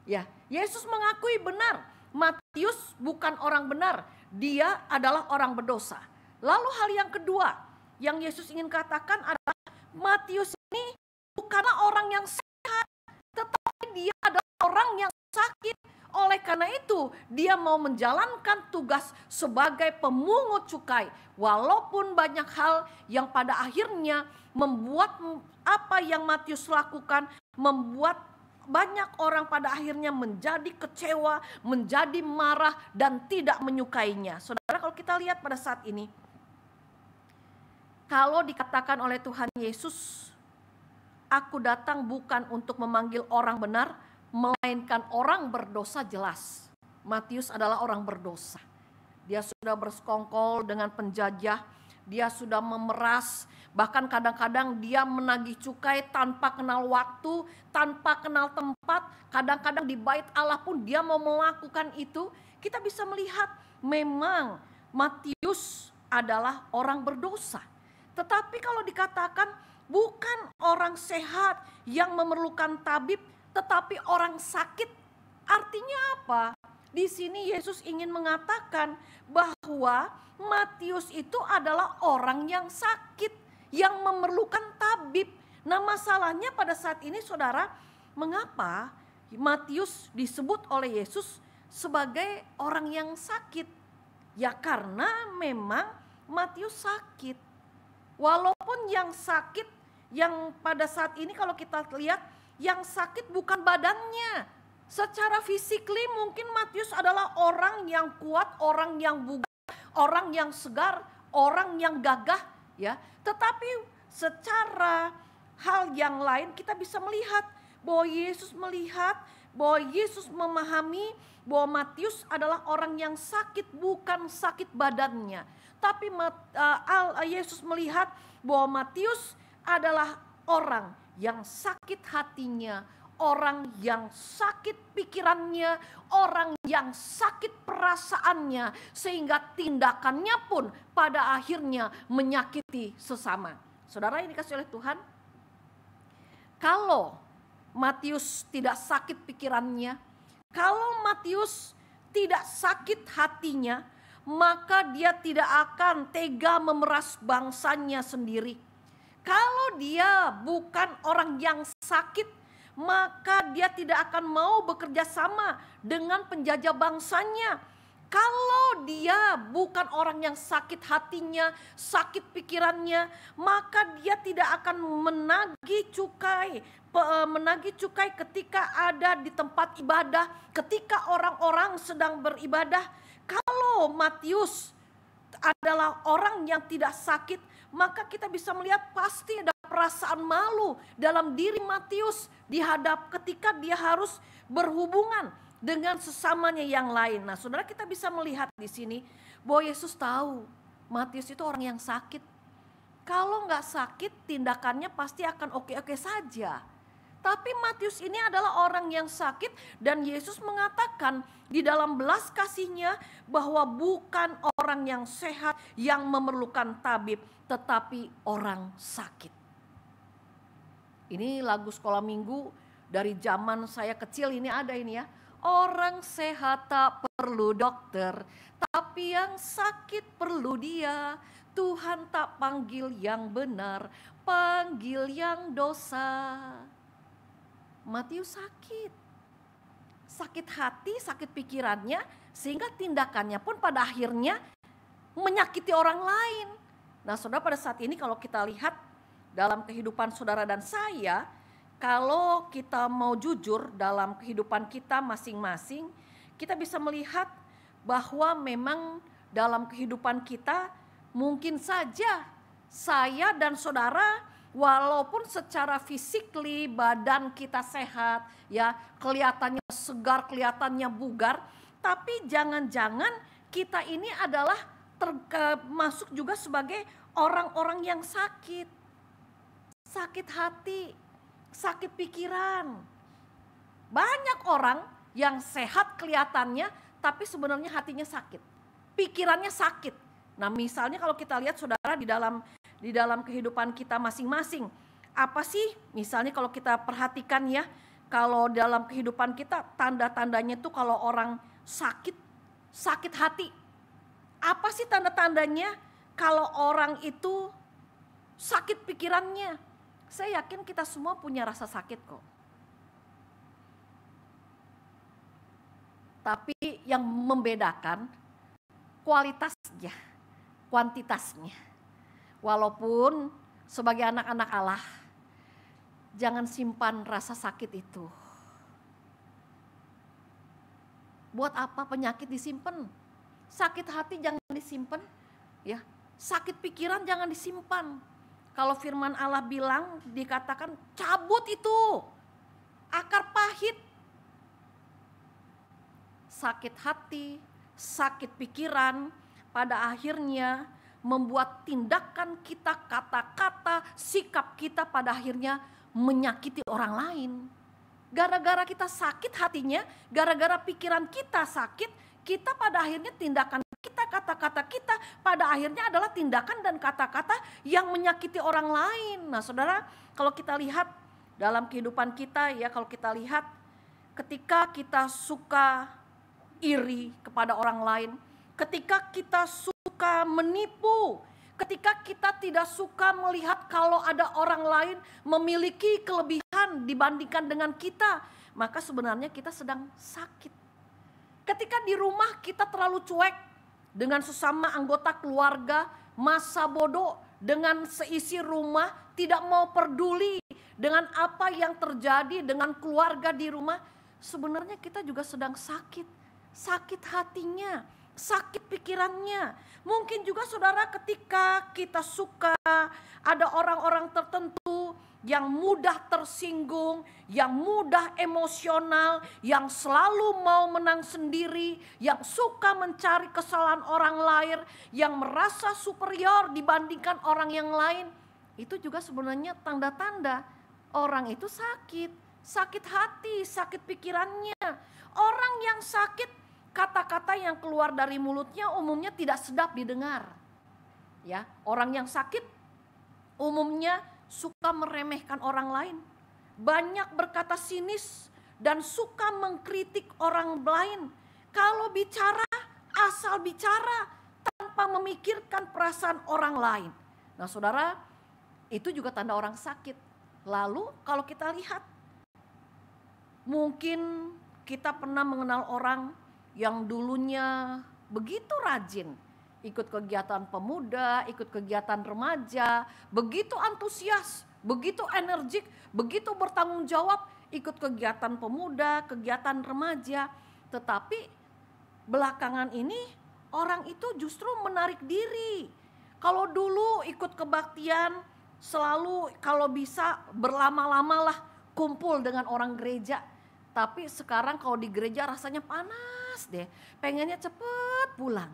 Ya, Yesus mengakui benar Matius bukan orang benar, dia adalah orang berdosa. Lalu hal yang kedua yang Yesus ingin katakan adalah Matius ini bukanlah orang yang sehat, tetapi dia adalah orang yang sakit. Oleh karena itu itu dia mau menjalankan tugas sebagai pemungut cukai. Walaupun banyak hal yang pada akhirnya membuat apa yang Matius lakukan, membuat banyak orang pada akhirnya menjadi kecewa, menjadi marah dan tidak menyukainya. Saudara, kalau kita lihat pada saat ini, kalau dikatakan oleh Tuhan Yesus, aku datang bukan untuk memanggil orang benar, melainkan orang berdosa. Jelas Matius adalah orang berdosa. Dia sudah bersekongkol dengan penjajah, dia sudah memeras, bahkan kadang-kadang dia menagih cukai tanpa kenal waktu, tanpa kenal tempat. Kadang-kadang di bait Allah pun dia mau melakukan itu. Kita bisa melihat memang Matius adalah orang berdosa. Tetapi kalau dikatakan bukan orang sehat yang memerlukan tabib, tetapi orang sakit, artinya apa? Di sini Yesus ingin mengatakan bahwa Matius itu adalah orang yang sakit, yang memerlukan tabib. Nah, masalahnya pada saat ini, saudara, mengapa Matius disebut oleh Yesus sebagai orang yang sakit? Ya karena memang Matius sakit. Walaupun yang sakit, yang pada saat ini kalau kita lihat, yang sakit bukan badannya. Secara fisikly mungkin Matius adalah orang yang kuat, orang yang bugar, orang yang segar, orang yang gagah, ya. Tetapi secara hal yang lain kita bisa melihat bahwa Yesus melihat, bahwa Yesus memahami bahwa Matius adalah orang yang sakit, bukan sakit badannya. Tapi Yesus melihat bahwa Matius adalah orang yang sakit hatinya, orang yang sakit pikirannya, orang yang sakit perasaannya, sehingga tindakannya pun pada akhirnya menyakiti sesama. Saudara yang dikasihi oleh Tuhan, kalau Matius tidak sakit pikirannya, kalau Matius tidak sakit hatinya, maka dia tidak akan tega memeras bangsanya sendiri. Kalau dia bukan orang yang sakit, maka dia tidak akan mau bekerja sama dengan penjajah bangsanya. Kalau dia bukan orang yang sakit hatinya, sakit pikirannya, maka dia tidak akan menagih cukai ketika ada di tempat ibadah, ketika orang-orang sedang beribadah. Kalau Matius adalah orang yang tidak sakit, maka kita bisa melihat pasti ada perasaan malu dalam diri Matius ketika dia harus berhubungan dengan sesamanya yang lain. Nah, saudara, kita bisa melihat di sini bahwa Yesus tahu Matius itu orang yang sakit. Kalau nggak sakit, tindakannya pasti akan oke-oke saja. Tapi Matius ini adalah orang yang sakit, dan Yesus mengatakan di dalam belas kasihnya bahwa bukan orang yang sehat yang memerlukan tabib, tetapi orang sakit. Ini lagu sekolah minggu dari zaman saya kecil ini ada ini ya. Orang sehat tak perlu dokter, tapi yang sakit perlu dia. Tuhan tak panggil yang benar, panggil yang dosa. Matius sakit. Sakit hati, sakit pikirannya, sehingga tindakannya pun pada akhirnya menyakiti orang lain. Nah, saudara, pada saat ini kalau kita lihat dalam kehidupan saudara dan saya, kalau kita mau jujur dalam kehidupan kita masing-masing, kita bisa melihat bahwa memang dalam kehidupan kita mungkin saja saya dan saudara, walaupun secara fisikly badan kita sehat, ya kelihatannya segar, kelihatannya bugar, tapi jangan-jangan kita ini adalah termasuk juga sebagai orang-orang yang sakit hati, sakit pikiran. Banyak orang yang sehat kelihatannya, tapi sebenarnya hatinya sakit, pikirannya sakit. Nah, misalnya kalau kita lihat saudara di dalam kehidupan kita masing-masing, apa sih misalnya kalau kita perhatikan ya, kalau dalam kehidupan kita tanda-tandanya tuh kalau orang sakit hati, apa sih tanda-tandanya kalau orang itu sakit pikirannya? Saya yakin kita semua punya rasa sakit kok. Tapi yang membedakan kualitasnya, kuantitasnya. Walaupun sebagai anak-anak Allah, jangan simpan rasa sakit itu. Buat apa penyakit disimpan? Sakit hati jangan disimpan, ya. Sakit pikiran jangan disimpan. Kalau firman Allah bilang, dikatakan cabut itu, akar pahit. Sakit hati, sakit pikiran, pada akhirnya membuat tindakan kita, kata-kata, sikap kita pada akhirnya menyakiti orang lain. Gara-gara kita sakit hatinya, gara-gara pikiran kita sakit, kita pada akhirnya tindakan kita, kata-kata kita pada akhirnya adalah tindakan dan kata-kata yang menyakiti orang lain. Nah saudara, kalau kita lihat dalam kehidupan kita ya, kalau kita lihat ketika kita suka iri kepada orang lain, ketika kita suka menipu, ketika kita tidak suka melihat kalau ada orang lain memiliki kelebihan dibandingkan dengan kita, maka sebenarnya kita sedang sakit. Ketika di rumah kita terlalu cuek dengan sesama anggota keluarga, masa bodoh dengan seisi rumah, tidak mau peduli dengan apa yang terjadi dengan keluarga di rumah, sebenarnya kita juga sedang sakit. Sakit hatinya, sakit pikirannya. Mungkin juga saudara ketika kita suka ada orang-orang tertentu yang mudah tersinggung, yang mudah emosional, yang selalu mau menang sendiri, yang suka mencari kesalahan orang lain, yang merasa superior dibandingkan orang yang lain. Itu juga sebenarnya tanda-tanda orang itu sakit, sakit hati, sakit pikirannya. Orang yang sakit, kata-kata yang keluar dari mulutnya umumnya tidak sedap didengar. Ya, orang yang sakit umumnya suka meremehkan orang lain, banyak berkata sinis dan suka mengkritik orang lain. Kalau bicara, asal bicara tanpa memikirkan perasaan orang lain. Nah, saudara, itu juga tanda orang sakit. Lalu kalau kita lihat, mungkin kita pernah mengenal orang yang dulunya begitu rajin, ikut kegiatan pemuda, ikut kegiatan remaja, begitu antusias, begitu energik, begitu bertanggung jawab, ikut kegiatan pemuda, kegiatan remaja. Tetapi belakangan ini orang itu justru menarik diri. Kalau dulu ikut kebaktian, selalu kalau bisa berlama-lamalah kumpul dengan orang gereja. Tapi sekarang kalau di gereja rasanya panas deh, pengennya cepet pulang.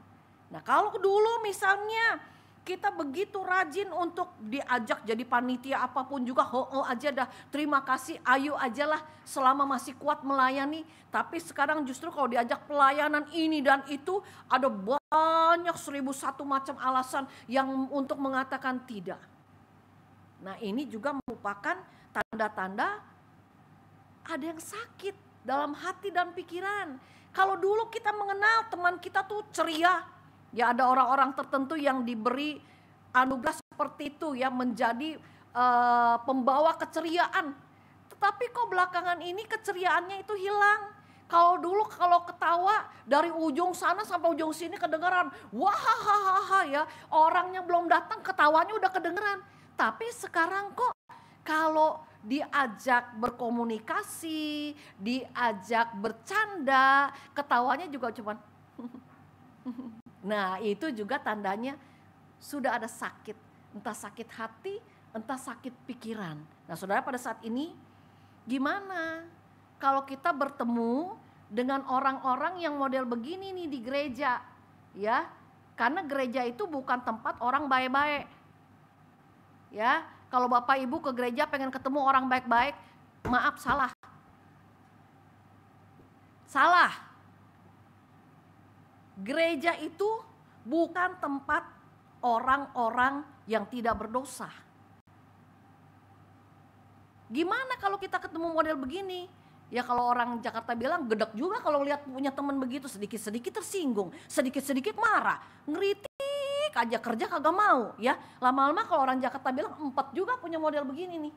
Nah kalau dulu misalnya kita begitu rajin untuk diajak jadi panitia apapun juga, aja dah, terima kasih, ayo ajalah selama masih kuat melayani. Tapi sekarang justru kalau diajak pelayanan ini dan itu, ada banyak 1001 macam alasan yang untuk mengatakan tidak. Nah ini juga merupakan tanda-tanda ada yang sakit dalam hati dan pikiran. Kalau dulu kita mengenal teman kita tuh ceria, ya ada orang-orang tertentu yang diberi anugerah seperti itu ya, menjadi pembawa keceriaan. Tetapi kok belakangan ini keceriaannya itu hilang. Kalau dulu kalau ketawa dari ujung sana sampai ujung sini kedengaran, wah ya, orangnya belum datang ketawanya udah kedengeran. Tapi sekarang kok kalau diajak berkomunikasi, diajak bercanda, ketawanya juga cuman nah itu juga tandanya sudah ada sakit, entah sakit hati, entah sakit pikiran. Nah saudara, pada saat ini gimana kalau kita bertemu dengan orang-orang yang model begini nih di gereja, ya? Karena gereja itu bukan tempat orang baik-baik, ya. Kalau Bapak Ibu ke gereja pengen ketemu orang baik-baik, maaf, salah. Salah. Gereja itu bukan tempat orang-orang yang tidak berdosa. Gimana kalau kita ketemu model begini? Ya kalau orang Jakarta bilang gedek juga kalau lihat punya teman begitu, sedikit-sedikit tersinggung, sedikit-sedikit marah, ngeritik aja, kerja kagak mau ya. Lama-lama kalau orang Jakarta bilang empat juga punya model begini nih.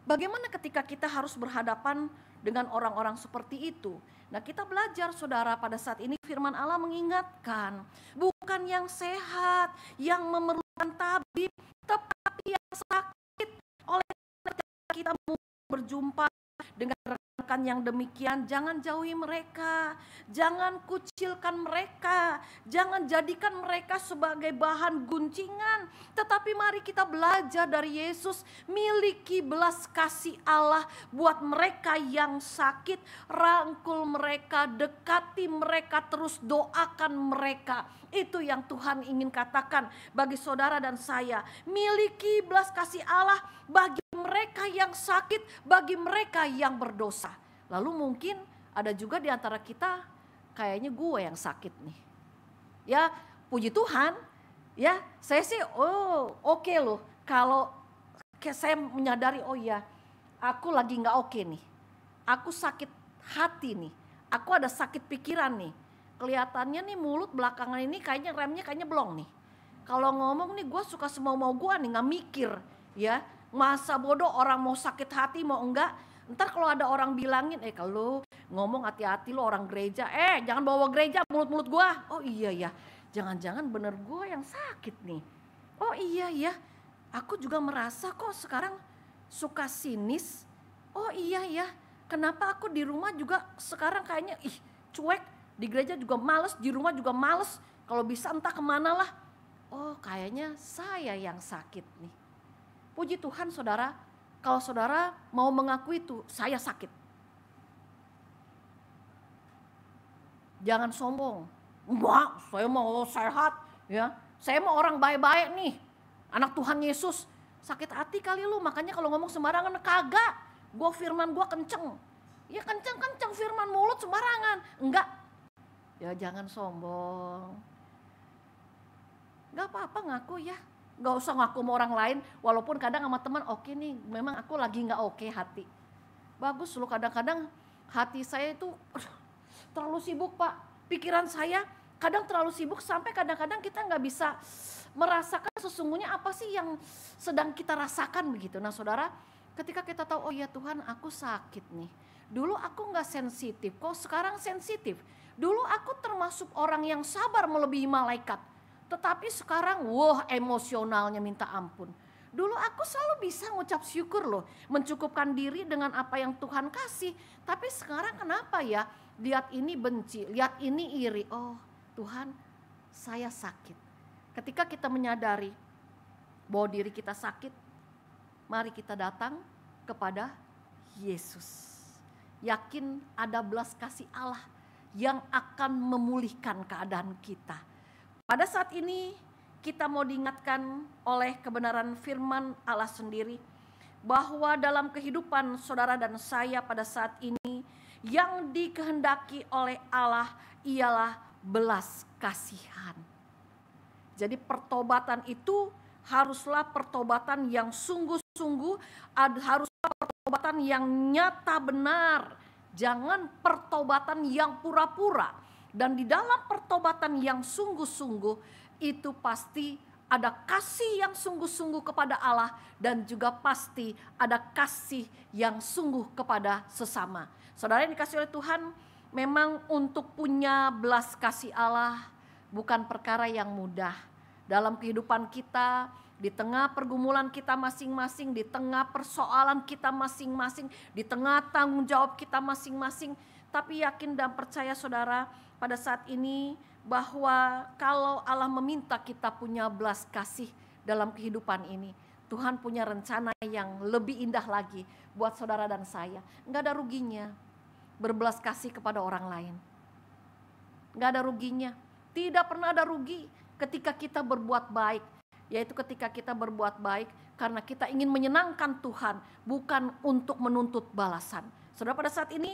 Bagaimana ketika kita harus berhadapan dengan orang-orang seperti itu? Nah, kita belajar saudara, pada saat ini firman Allah mengingatkan, bukan yang sehat yang memerlukan tabib, tetapi yang sakit. Oleh karena kita mau berjumpa dengan rekan yang demikian, jangan jauhi mereka, jangan kucilkan mereka, jangan jadikan mereka sebagai bahan guncingan. Tetapi mari kita belajar dari Yesus, miliki belas kasih Allah buat mereka yang sakit, rangkul mereka, dekati mereka, terus doakan mereka. Itu yang Tuhan ingin katakan bagi saudara dan saya. Miliki belas kasih Allah bagi mereka yang sakit, bagi mereka yang berdosa. Lalu mungkin ada juga di antara kita, kayaknya gue yang sakit nih. Ya, puji Tuhan. Ya, saya sih oke loh. Kalau saya menyadari, oh ya, aku lagi gak oke nih. Aku sakit hati nih. Aku ada sakit pikiran nih. Kelihatannya nih mulut belakangan ini kayaknya remnya kayaknya belum nih. Kalau ngomong nih gue suka semau-mau gue nih, gak mikir. Ya, masa bodoh orang mau sakit hati mau enggak. Ntar kalau ada orang bilangin, kalau ngomong hati-hati lo orang gereja. Jangan bawa gereja mulut-mulut gue. Oh iya ya, jangan-jangan bener gue yang sakit nih. Oh iya ya, aku juga merasa kok sekarang suka sinis. Oh iya ya, kenapa aku di rumah juga sekarang kayaknya cuek. Di gereja juga males, di rumah juga males. Kalau bisa entah kemana lah. Oh kayaknya saya yang sakit nih. Puji Tuhan saudara, kalau saudara mau mengakui itu, saya sakit. Jangan sombong. Enggak, saya mau sehat. Ya, saya mau orang baik-baik nih. Anak Tuhan Yesus. Sakit hati kali lu, makanya kalau ngomong sembarangan kagak. Gue firman gue kenceng. Ya kenceng-kenceng firman, mulut sembarangan. Enggak. Ya jangan sombong. Gak apa-apa ngaku ya. Gak usah ngaku sama orang lain. Walaupun kadang sama teman, oke nih memang aku lagi gak oke hati. Bagus loh, kadang-kadang hati saya itu terlalu sibuk Pak. Pikiran saya kadang terlalu sibuk sampai kadang-kadang kita gak bisa merasakan sesungguhnya apa sih yang sedang kita rasakan begitu. Nah saudara, ketika kita tahu oh ya Tuhan aku sakit nih. Dulu aku gak sensitif, kok sekarang sensitif. Dulu aku termasuk orang yang sabar melebihi malaikat. Tetapi sekarang emosionalnya minta ampun. Dulu aku selalu bisa ngucap syukur loh. Mencukupkan diri dengan apa yang Tuhan kasih. Tapi sekarang kenapa ya? Lihat ini benci, lihat ini iri. Oh Tuhan saya sakit. Ketika kita menyadari bahwa diri kita sakit, mari kita datang kepada Yesus. Yakin ada belas kasih Allah yang akan memulihkan keadaan kita. Pada saat ini kita mau diingatkan oleh kebenaran firman Allah sendiri bahwa dalam kehidupan saudara dan saya pada saat ini yang dikehendaki oleh Allah ialah belas kasihan. Jadi pertobatan itu haruslah pertobatan yang sungguh-sungguh, haruslah pertobatan yang nyata benar. Jangan pertobatan yang pura-pura. Dan di dalam pertobatan yang sungguh-sungguh itu pasti ada kasih yang sungguh-sungguh kepada Allah dan juga pasti ada kasih yang sungguh kepada sesama. Saudara yang dikasih oleh Tuhan, memang untuk punya belas kasih Allah bukan perkara yang mudah. Dalam kehidupan kita, di tengah pergumulan kita masing-masing, di tengah persoalan kita masing-masing, di tengah tanggung jawab kita masing-masing. Tapi yakin dan percaya saudara pada saat ini bahwa kalau Allah meminta kita punya belas kasih dalam kehidupan ini, Tuhan punya rencana yang lebih indah lagi buat saudara dan saya. Enggak ada ruginya berbelas kasih kepada orang lain. Enggak ada ruginya. Tidak pernah ada rugi ketika kita berbuat baik. Yaitu ketika kita berbuat baik karena kita ingin menyenangkan Tuhan, bukan untuk menuntut balasan. Saudara pada saat ini,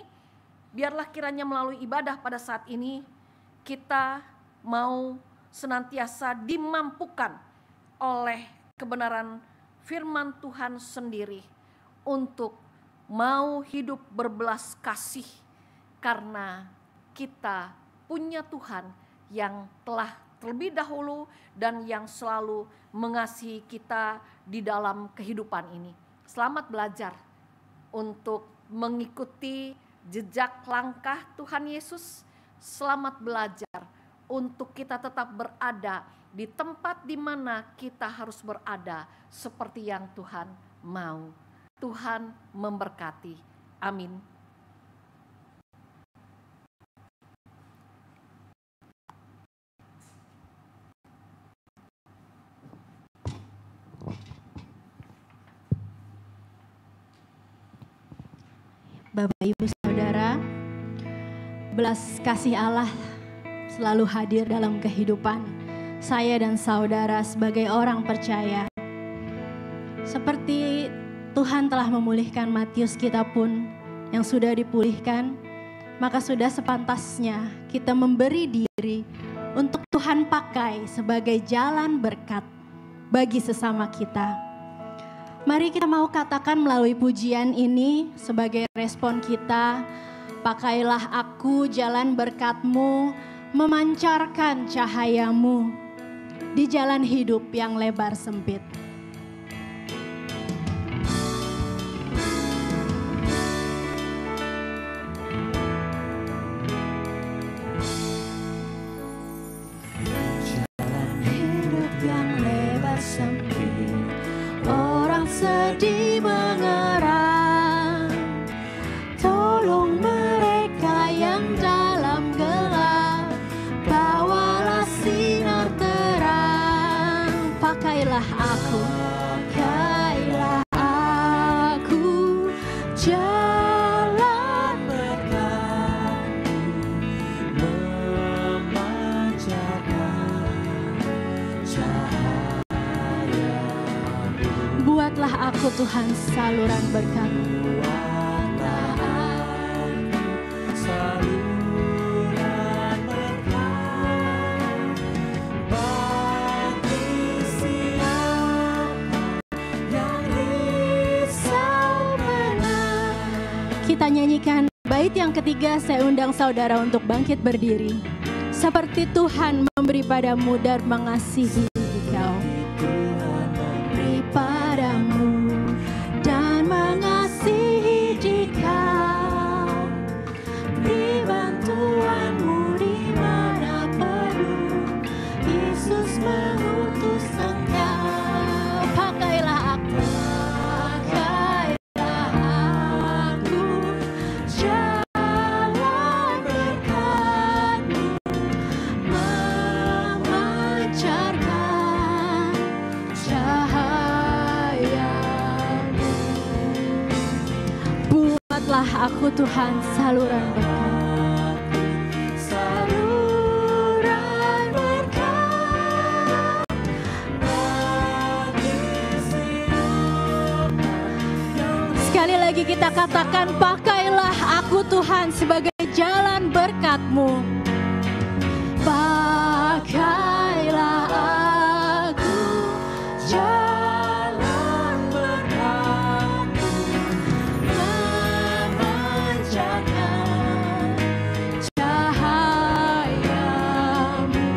biarlah kiranya melalui ibadah pada saat ini, kita mau senantiasa dimampukan oleh kebenaran firman Tuhan sendiri untuk mau hidup berbelas kasih karena kita punya Tuhan yang telah terlebih dahulu dan yang selalu mengasihi kita di dalam kehidupan ini. Selamat belajar untuk mengikuti jejak langkah Tuhan Yesus. Selamat belajar untuk kita tetap berada di tempat di mana kita harus berada seperti yang Tuhan mau. Tuhan memberkati. Amin. Bapak, Ibu, Saudara, belas kasih Allah selalu hadir dalam kehidupan saya dan saudara sebagai orang percaya. Seperti Tuhan telah memulihkan Matius kita pun yang sudah dipulihkan, maka sudah sepantasnya kita memberi diri untuk Tuhan pakai sebagai jalan berkat bagi sesama kita. Mari kita mau katakan melalui pujian ini sebagai respon kita, pakailah aku jalan berkat-Mu, memancarkan cahayamu di jalan hidup yang lebar sempit. Jalan hidup yang lebar sempit, orang sedih mengerang, tolong mereka yang dalam gelap, bawalah sinar terang. Pakailah aku jalan berkat-Mu, memancarkan cahaya-Mu. Buatlah aku Tuhan saluran berkat-Mu. Saluran berkat bagi siapa yang risau menang. Kita nyanyikan bait yang ketiga, saya undang saudara untuk bangkit berdiri. Seperti Tuhan memberi padamu dan mengasihi engkau. Beri padamu dan mengasihi dikau, beri bantuanmu di mana perlu, Yesus mengutus engkau. Pakailah aku jalan berkat-Mu, memancarkan cahaya-Mu. Buatlah aku Tuhan saluran berkat. Saluran berkat bagi siapa yang Sekali lagi kita katakan, pakailah aku Tuhan sebagai jalan berkat-Mu. pakailah aku jalan berkat-Mu, memancarkan cahaya-Mu.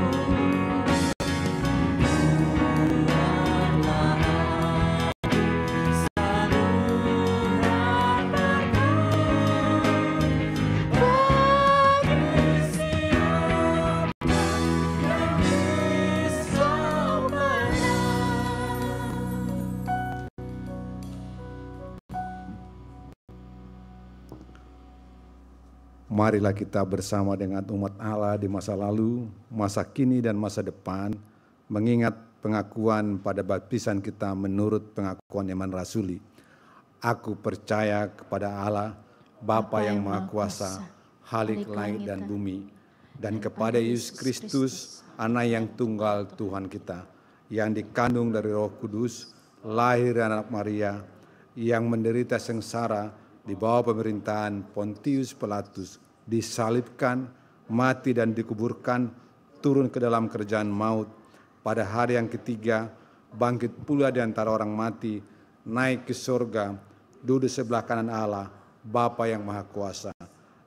Buatlah aku saluran berkat bagi siapa yang risau menang. Marilah kita bersama dengan umat Allah di masa lalu, masa kini dan masa depan, mengingat pengakuan pada baptisan kita menurut pengakuan iman rasuli. Aku percaya kepada Allah, Bapa yang Maha Kuasa, Khalik langit dan bumi, dan kepada Yesus Kristus, Anak yang tunggal Tuhan kita, yang dikandung dari Roh Kudus, lahir dari anak Maria, yang menderita sengsara di bawah pemerintahan Pontius Pilatus, disalibkan, mati dan dikuburkan, turun ke dalam kerjaan maut, pada hari yang ketiga bangkit pula di antara orang mati, naik ke surga, duduk sebelah kanan Allah, Bapa yang Maha Kuasa,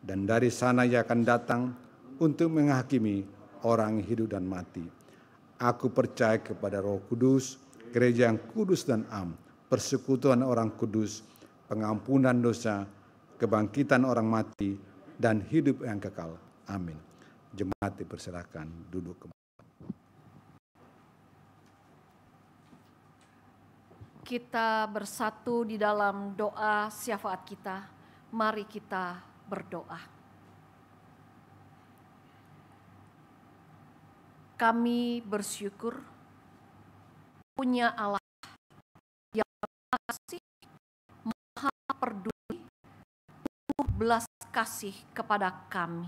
dan dari sana Ia akan datang untuk menghakimi orang hidup dan mati. Aku percaya kepada Roh Kudus, gereja yang kudus dan am, persekutuan orang kudus, pengampunan dosa, kebangkitan orang mati, dan hidup yang kekal. Amin. Jemaat dipersilakan duduk kembali. Kita bersatu di dalam doa syafaat kita. Mari kita berdoa. Kami bersyukur punya Allah yang maha kasih, maha peduli, penuh belas kasih kepada kami.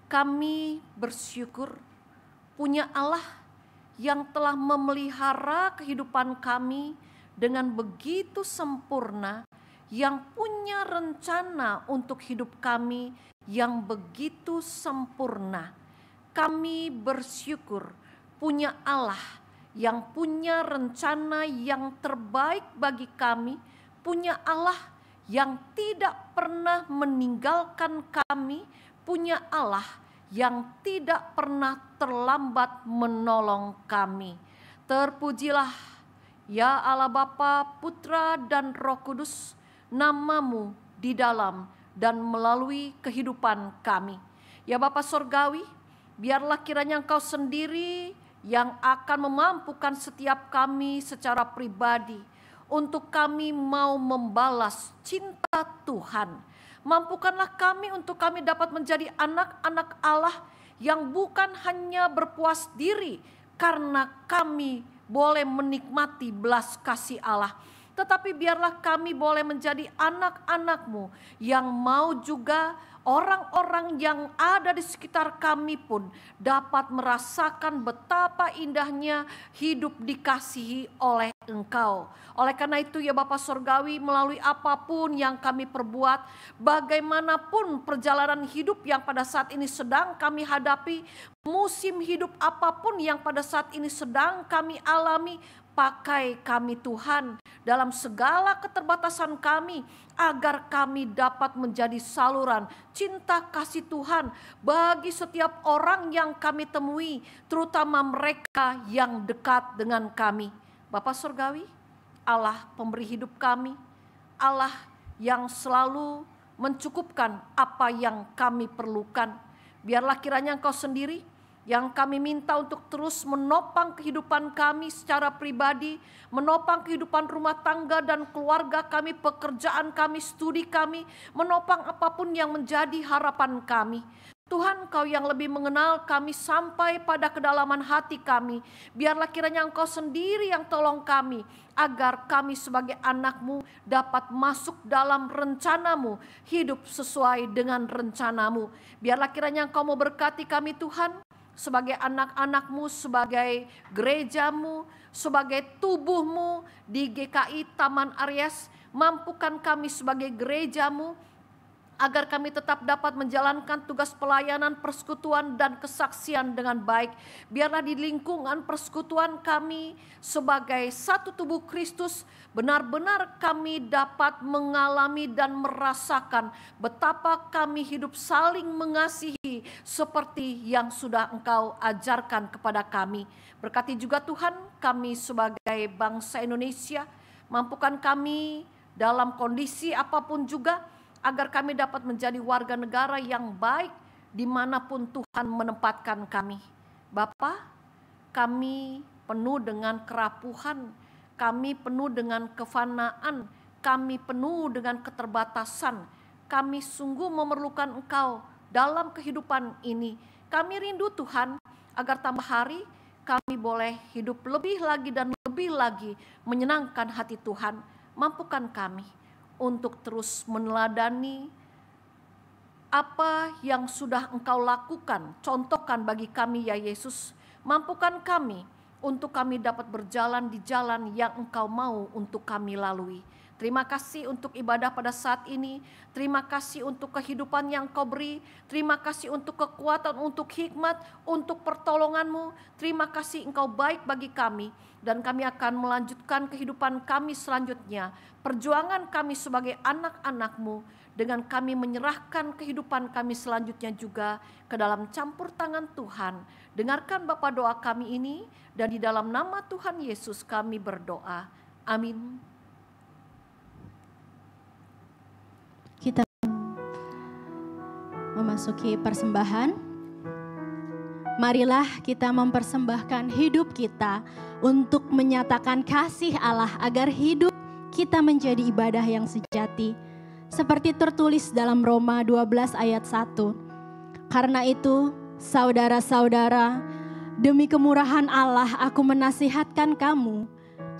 Kami bersyukur punya Allah yang telah memelihara kehidupan kami dengan begitu sempurna, yang punya rencana untuk hidup kami yang begitu sempurna. Kami bersyukur punya Allah yang punya rencana yang terbaik bagi kami, punya Allah yang tidak pernah meninggalkan kami, punya Allah yang tidak pernah terlambat menolong kami. Terpujilah ya Allah Bapa, Putra dan Roh Kudus, namamu di dalam dan melalui kehidupan kami. Ya Bapa Sorgawi, biarlah kiranya Engkau sendiri yang akan memampukan setiap kami secara pribadi untuk kami mau membalas cinta Tuhan. Mampukanlah kami untuk kami dapat menjadi anak-anak Allah yang bukan hanya berpuas diri karena kami boleh menikmati belas kasih Allah, tetapi biarlah kami boleh menjadi anak-anak-Mu yang mau juga orang-orang yang ada di sekitar kami pun dapat merasakan betapa indahnya hidup dikasihi oleh Engkau. Oleh karena itu ya Bapa Sorgawi, melalui apapun yang kami perbuat, bagaimanapun perjalanan hidup yang pada saat ini sedang kami hadapi, musim hidup apapun yang pada saat ini sedang kami alami, pakai kami Tuhan dalam segala keterbatasan kami, agar kami dapat menjadi saluran cinta kasih Tuhan bagi setiap orang yang kami temui, terutama mereka yang dekat dengan kami. Bapa Surgawi, Allah pemberi hidup kami, Allah yang selalu mencukupkan apa yang kami perlukan. Biarlah kiranya Engkau sendiri yang kami minta untuk terus menopang kehidupan kami secara pribadi, menopang kehidupan rumah tangga dan keluarga kami, pekerjaan kami, studi kami, menopang apapun yang menjadi harapan kami. Tuhan, Engkau yang lebih mengenal kami sampai pada kedalaman hati kami. Biarlah kiranya Engkau sendiri yang tolong kami, agar kami sebagai anak-Mu dapat masuk dalam rencana-Mu, hidup sesuai dengan rencana-Mu. Biarlah kiranya Engkau mau berkati kami Tuhan, sebagai anak-anak-Mu, sebagai gereja-Mu, sebagai tubuh-Mu di GKI Taman Aries. Mampukan kami sebagai gereja-Mu, agar kami tetap dapat menjalankan tugas pelayanan, persekutuan, dan kesaksian dengan baik. Biarlah di lingkungan persekutuan kami sebagai satu tubuh Kristus, benar-benar kami dapat mengalami dan merasakan betapa kami hidup saling mengasihi seperti yang sudah Engkau ajarkan kepada kami. Berkati juga Tuhan kami sebagai bangsa Indonesia, mampukan kami dalam kondisi apapun juga, agar kami dapat menjadi warga negara yang baik dimanapun Tuhan menempatkan kami. Bapa, kami penuh dengan kerapuhan, kami penuh dengan kefanaan, kami penuh dengan keterbatasan. Kami sungguh memerlukan Engkau dalam kehidupan ini. Kami rindu Tuhan, agar tambah hari kami boleh hidup lebih lagi dan lebih lagi menyenangkan hati Tuhan. Mampukan kami untuk terus meneladani apa yang sudah Engkau lakukan, contohkan bagi kami ya Yesus. Mampukan kami untuk kami dapat berjalan di jalan yang Engkau mau untuk kami lalui. Terima kasih untuk ibadah pada saat ini. Terima kasih untuk kehidupan yang Kau beri. Terima kasih untuk kekuatan, untuk hikmat, untuk pertolongan-Mu. Terima kasih Engkau baik bagi kami. Dan kami akan melanjutkan kehidupan kami selanjutnya. Perjuangan kami sebagai anak-anak-Mu. Dengan kami menyerahkan kehidupan kami selanjutnya juga ke dalam campur tangan Tuhan. Dengarkan Bapa doa kami ini. Dan di dalam nama Tuhan Yesus kami berdoa. Amin. memasuki persembahan. Marilah kita mempersembahkan hidup kita untuk menyatakan kasih Allah agar hidup kita menjadi ibadah yang sejati. Seperti tertulis dalam Roma 12 ayat 1. Karena itu, saudara-saudara, demi kemurahan Allah aku menasihatkan kamu,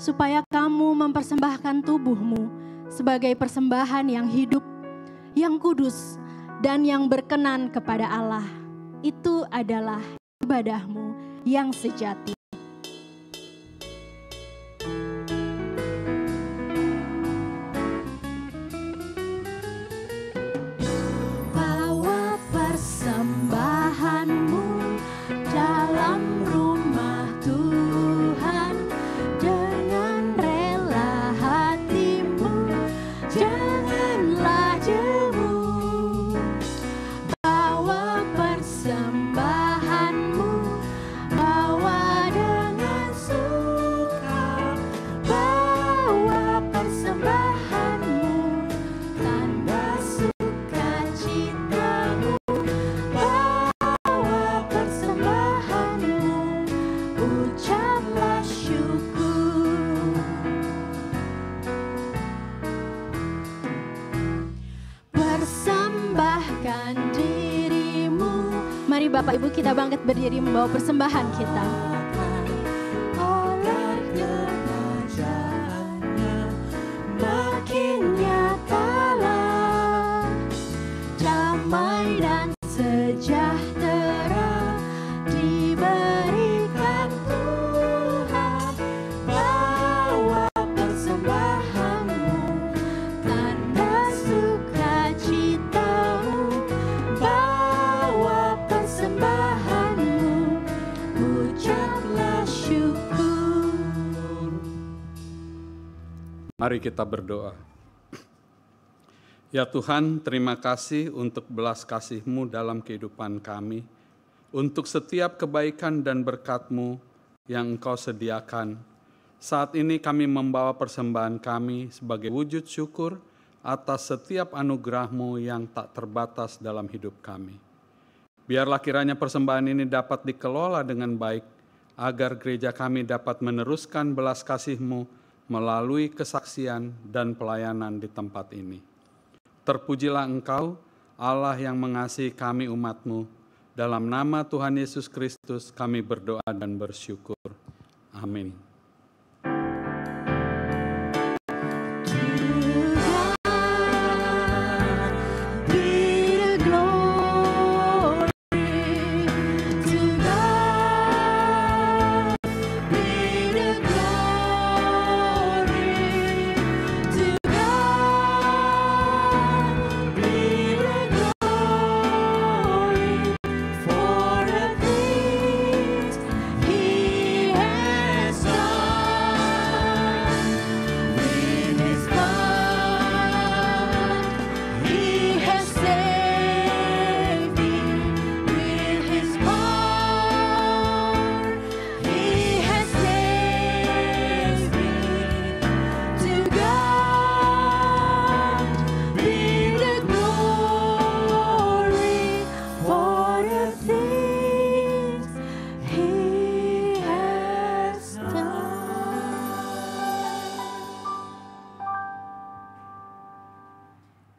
supaya kamu mempersembahkan tubuhmu sebagai persembahan yang hidup, yang kudus, dan yang berkenan kepada Allah. Itu adalah ibadahmu yang sejati. Bawa persembahanmu dalam rumah Tuhan dengan rela hatimu, janganlah jemu. Bawa persembahanmu, bawa dengan suka. Bawa persembahanmu, tanda sukacitamu. Bawa persembahanmu, ucaplah syukur. Persembahkan dirimu. Mari Bapak Ibu kita bangkit berdiri membawa persembahan kita. Oleh kerajaannya makin nyatalah damai dan sejahtera diberikan Tuhan. Bawa persembahanmu, tanda sukacitamu. Bawa persembahanmu, ucaplah syukur. Mari kita berdoa. Ya Tuhan, terima kasih untuk belas kasih-Mu dalam kehidupan kami, untuk setiap kebaikan dan berkat-Mu yang Engkau sediakan. Saat ini kami membawa persembahan kami sebagai wujud syukur atas setiap anugerah-Mu yang tak terbatas dalam hidup kami. Biarlah kiranya persembahan ini dapat dikelola dengan baik, agar gereja kami dapat meneruskan belas kasih-Mu melalui kesaksian dan pelayanan di tempat ini. Terpujilah Engkau, Allah yang mengasihi kami umat-Mu. Dalam nama Tuhan Yesus Kristus kami berdoa dan bersyukur. Amin.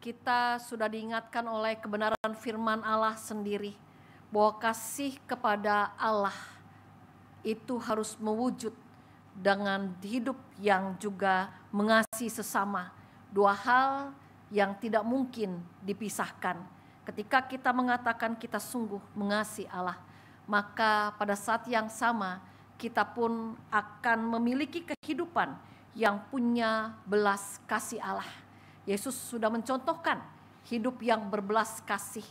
Kita sudah diingatkan oleh kebenaran firman Allah sendiri bahwa kasih kepada Allah itu harus mewujud dengan hidup yang juga mengasihi sesama. Dua hal yang tidak mungkin dipisahkan. Ketika kita mengatakan kita sungguh mengasihi Allah, maka pada saat yang sama kita pun akan memiliki kehidupan yang punya belas kasih Allah. Yesus sudah mencontohkan hidup yang berbelas kasih.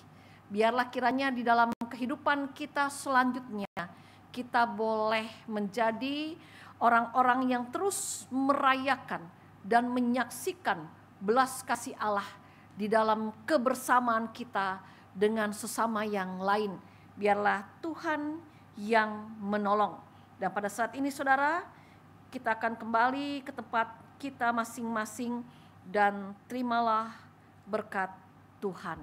Biarlah kiranya di dalam kehidupan kita selanjutnya kita boleh menjadi orang-orang yang terus merayakan dan menyaksikan belas kasih Allah di dalam kebersamaan kita dengan sesama yang lain. Biarlah Tuhan yang menolong. Dan pada saat ini saudara, kita akan kembali ke tempat kita masing-masing dan terimalah berkat Tuhan.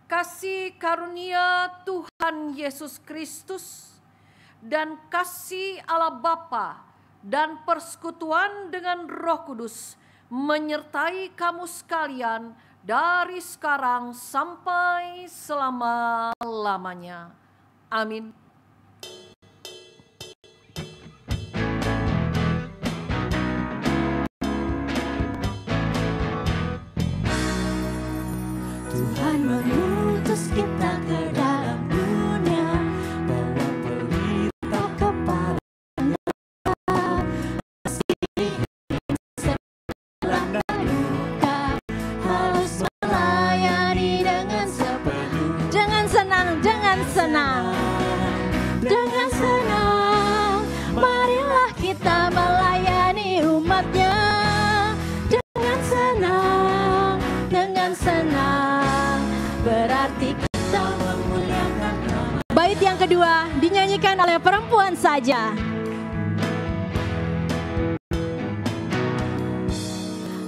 kasih karunia Tuhan Yesus Kristus, dan kasih Allah Bapa dan persekutuan dengan Roh Kudus menyertai kamu sekalian dari sekarang sampai selama-lamanya. Amin. Tuhan mengutus kita ke dalam dunia, bawa pelita kepadanya. Meski selanda duka, harus melayani dengan sepenuh. Dengan senang, dengan senang. Dengan senang, marilah kita melayani umatnya. Dengan senang, dengan senang, berarti kita memuliakan nama. Bait yang kedua dinyanyikan oleh perempuan saja.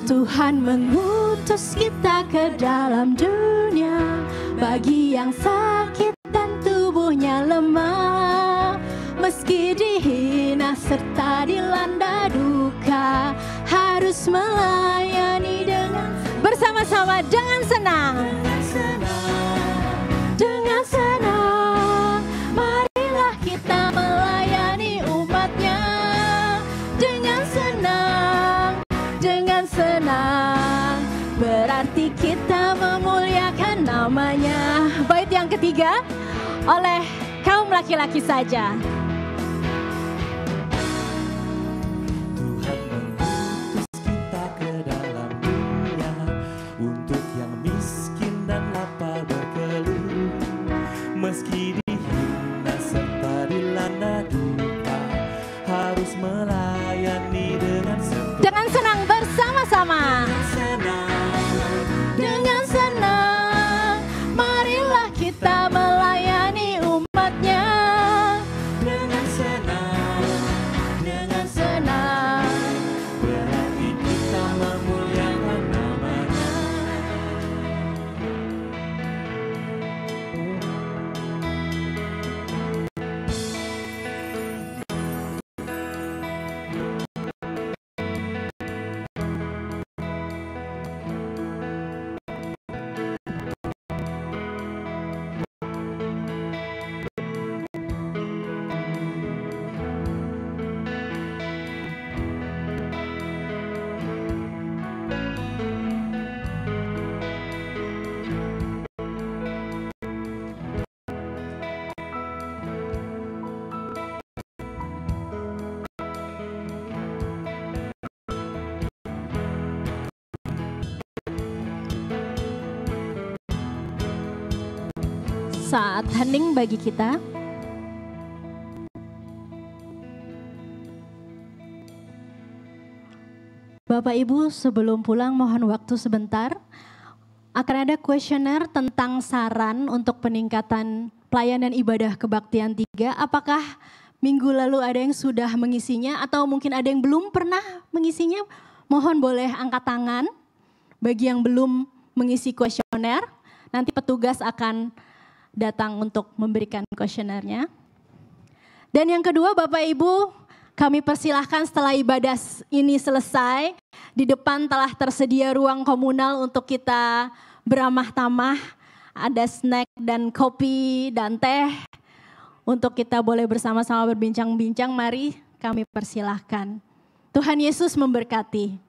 Tuhan mengutus kita ke dalam dunia, bagi yang sakit dan tubuhnya lemah. Meski dihina serta dilanda duka, harus melayani dengan bersama-sama dengan senang. Dengan senang, marilah kita melayani umatnya. Dengan senang, berarti kita memuliakan namanya. Bait yang ketiga oleh kaum laki-laki saja. Tuhan mengutus kita ke dalam dunia, untuk yang miskin dan lapar berkeluh. Meski dihina serta dilanda duka, harus melayani dengan sepenuh. Dengan senang bersama-sama. Dengan senang, marilah kita melayani umatnya. Dengan senang, berarti kita memuliakan namanya. Saat hening bagi kita. Bapak Ibu, sebelum pulang mohon waktu sebentar. Akan ada kuesioner tentang saran untuk peningkatan pelayanan ibadah kebaktian 3. Apakah minggu lalu ada yang sudah mengisinya atau mungkin ada yang belum pernah mengisinya? Mohon boleh angkat tangan bagi yang belum mengisi kuesioner. Nanti petugas akan datang untuk memberikan kuesionernya. Dan yang kedua, Bapak Ibu, kami persilahkan setelah ibadah ini selesai, di depan telah tersedia ruang komunal untuk kita beramah tamah. Ada snack dan kopi dan teh untuk kita boleh bersama-sama berbincang-bincang. Mari kami persilahkan. Tuhan Yesus memberkati.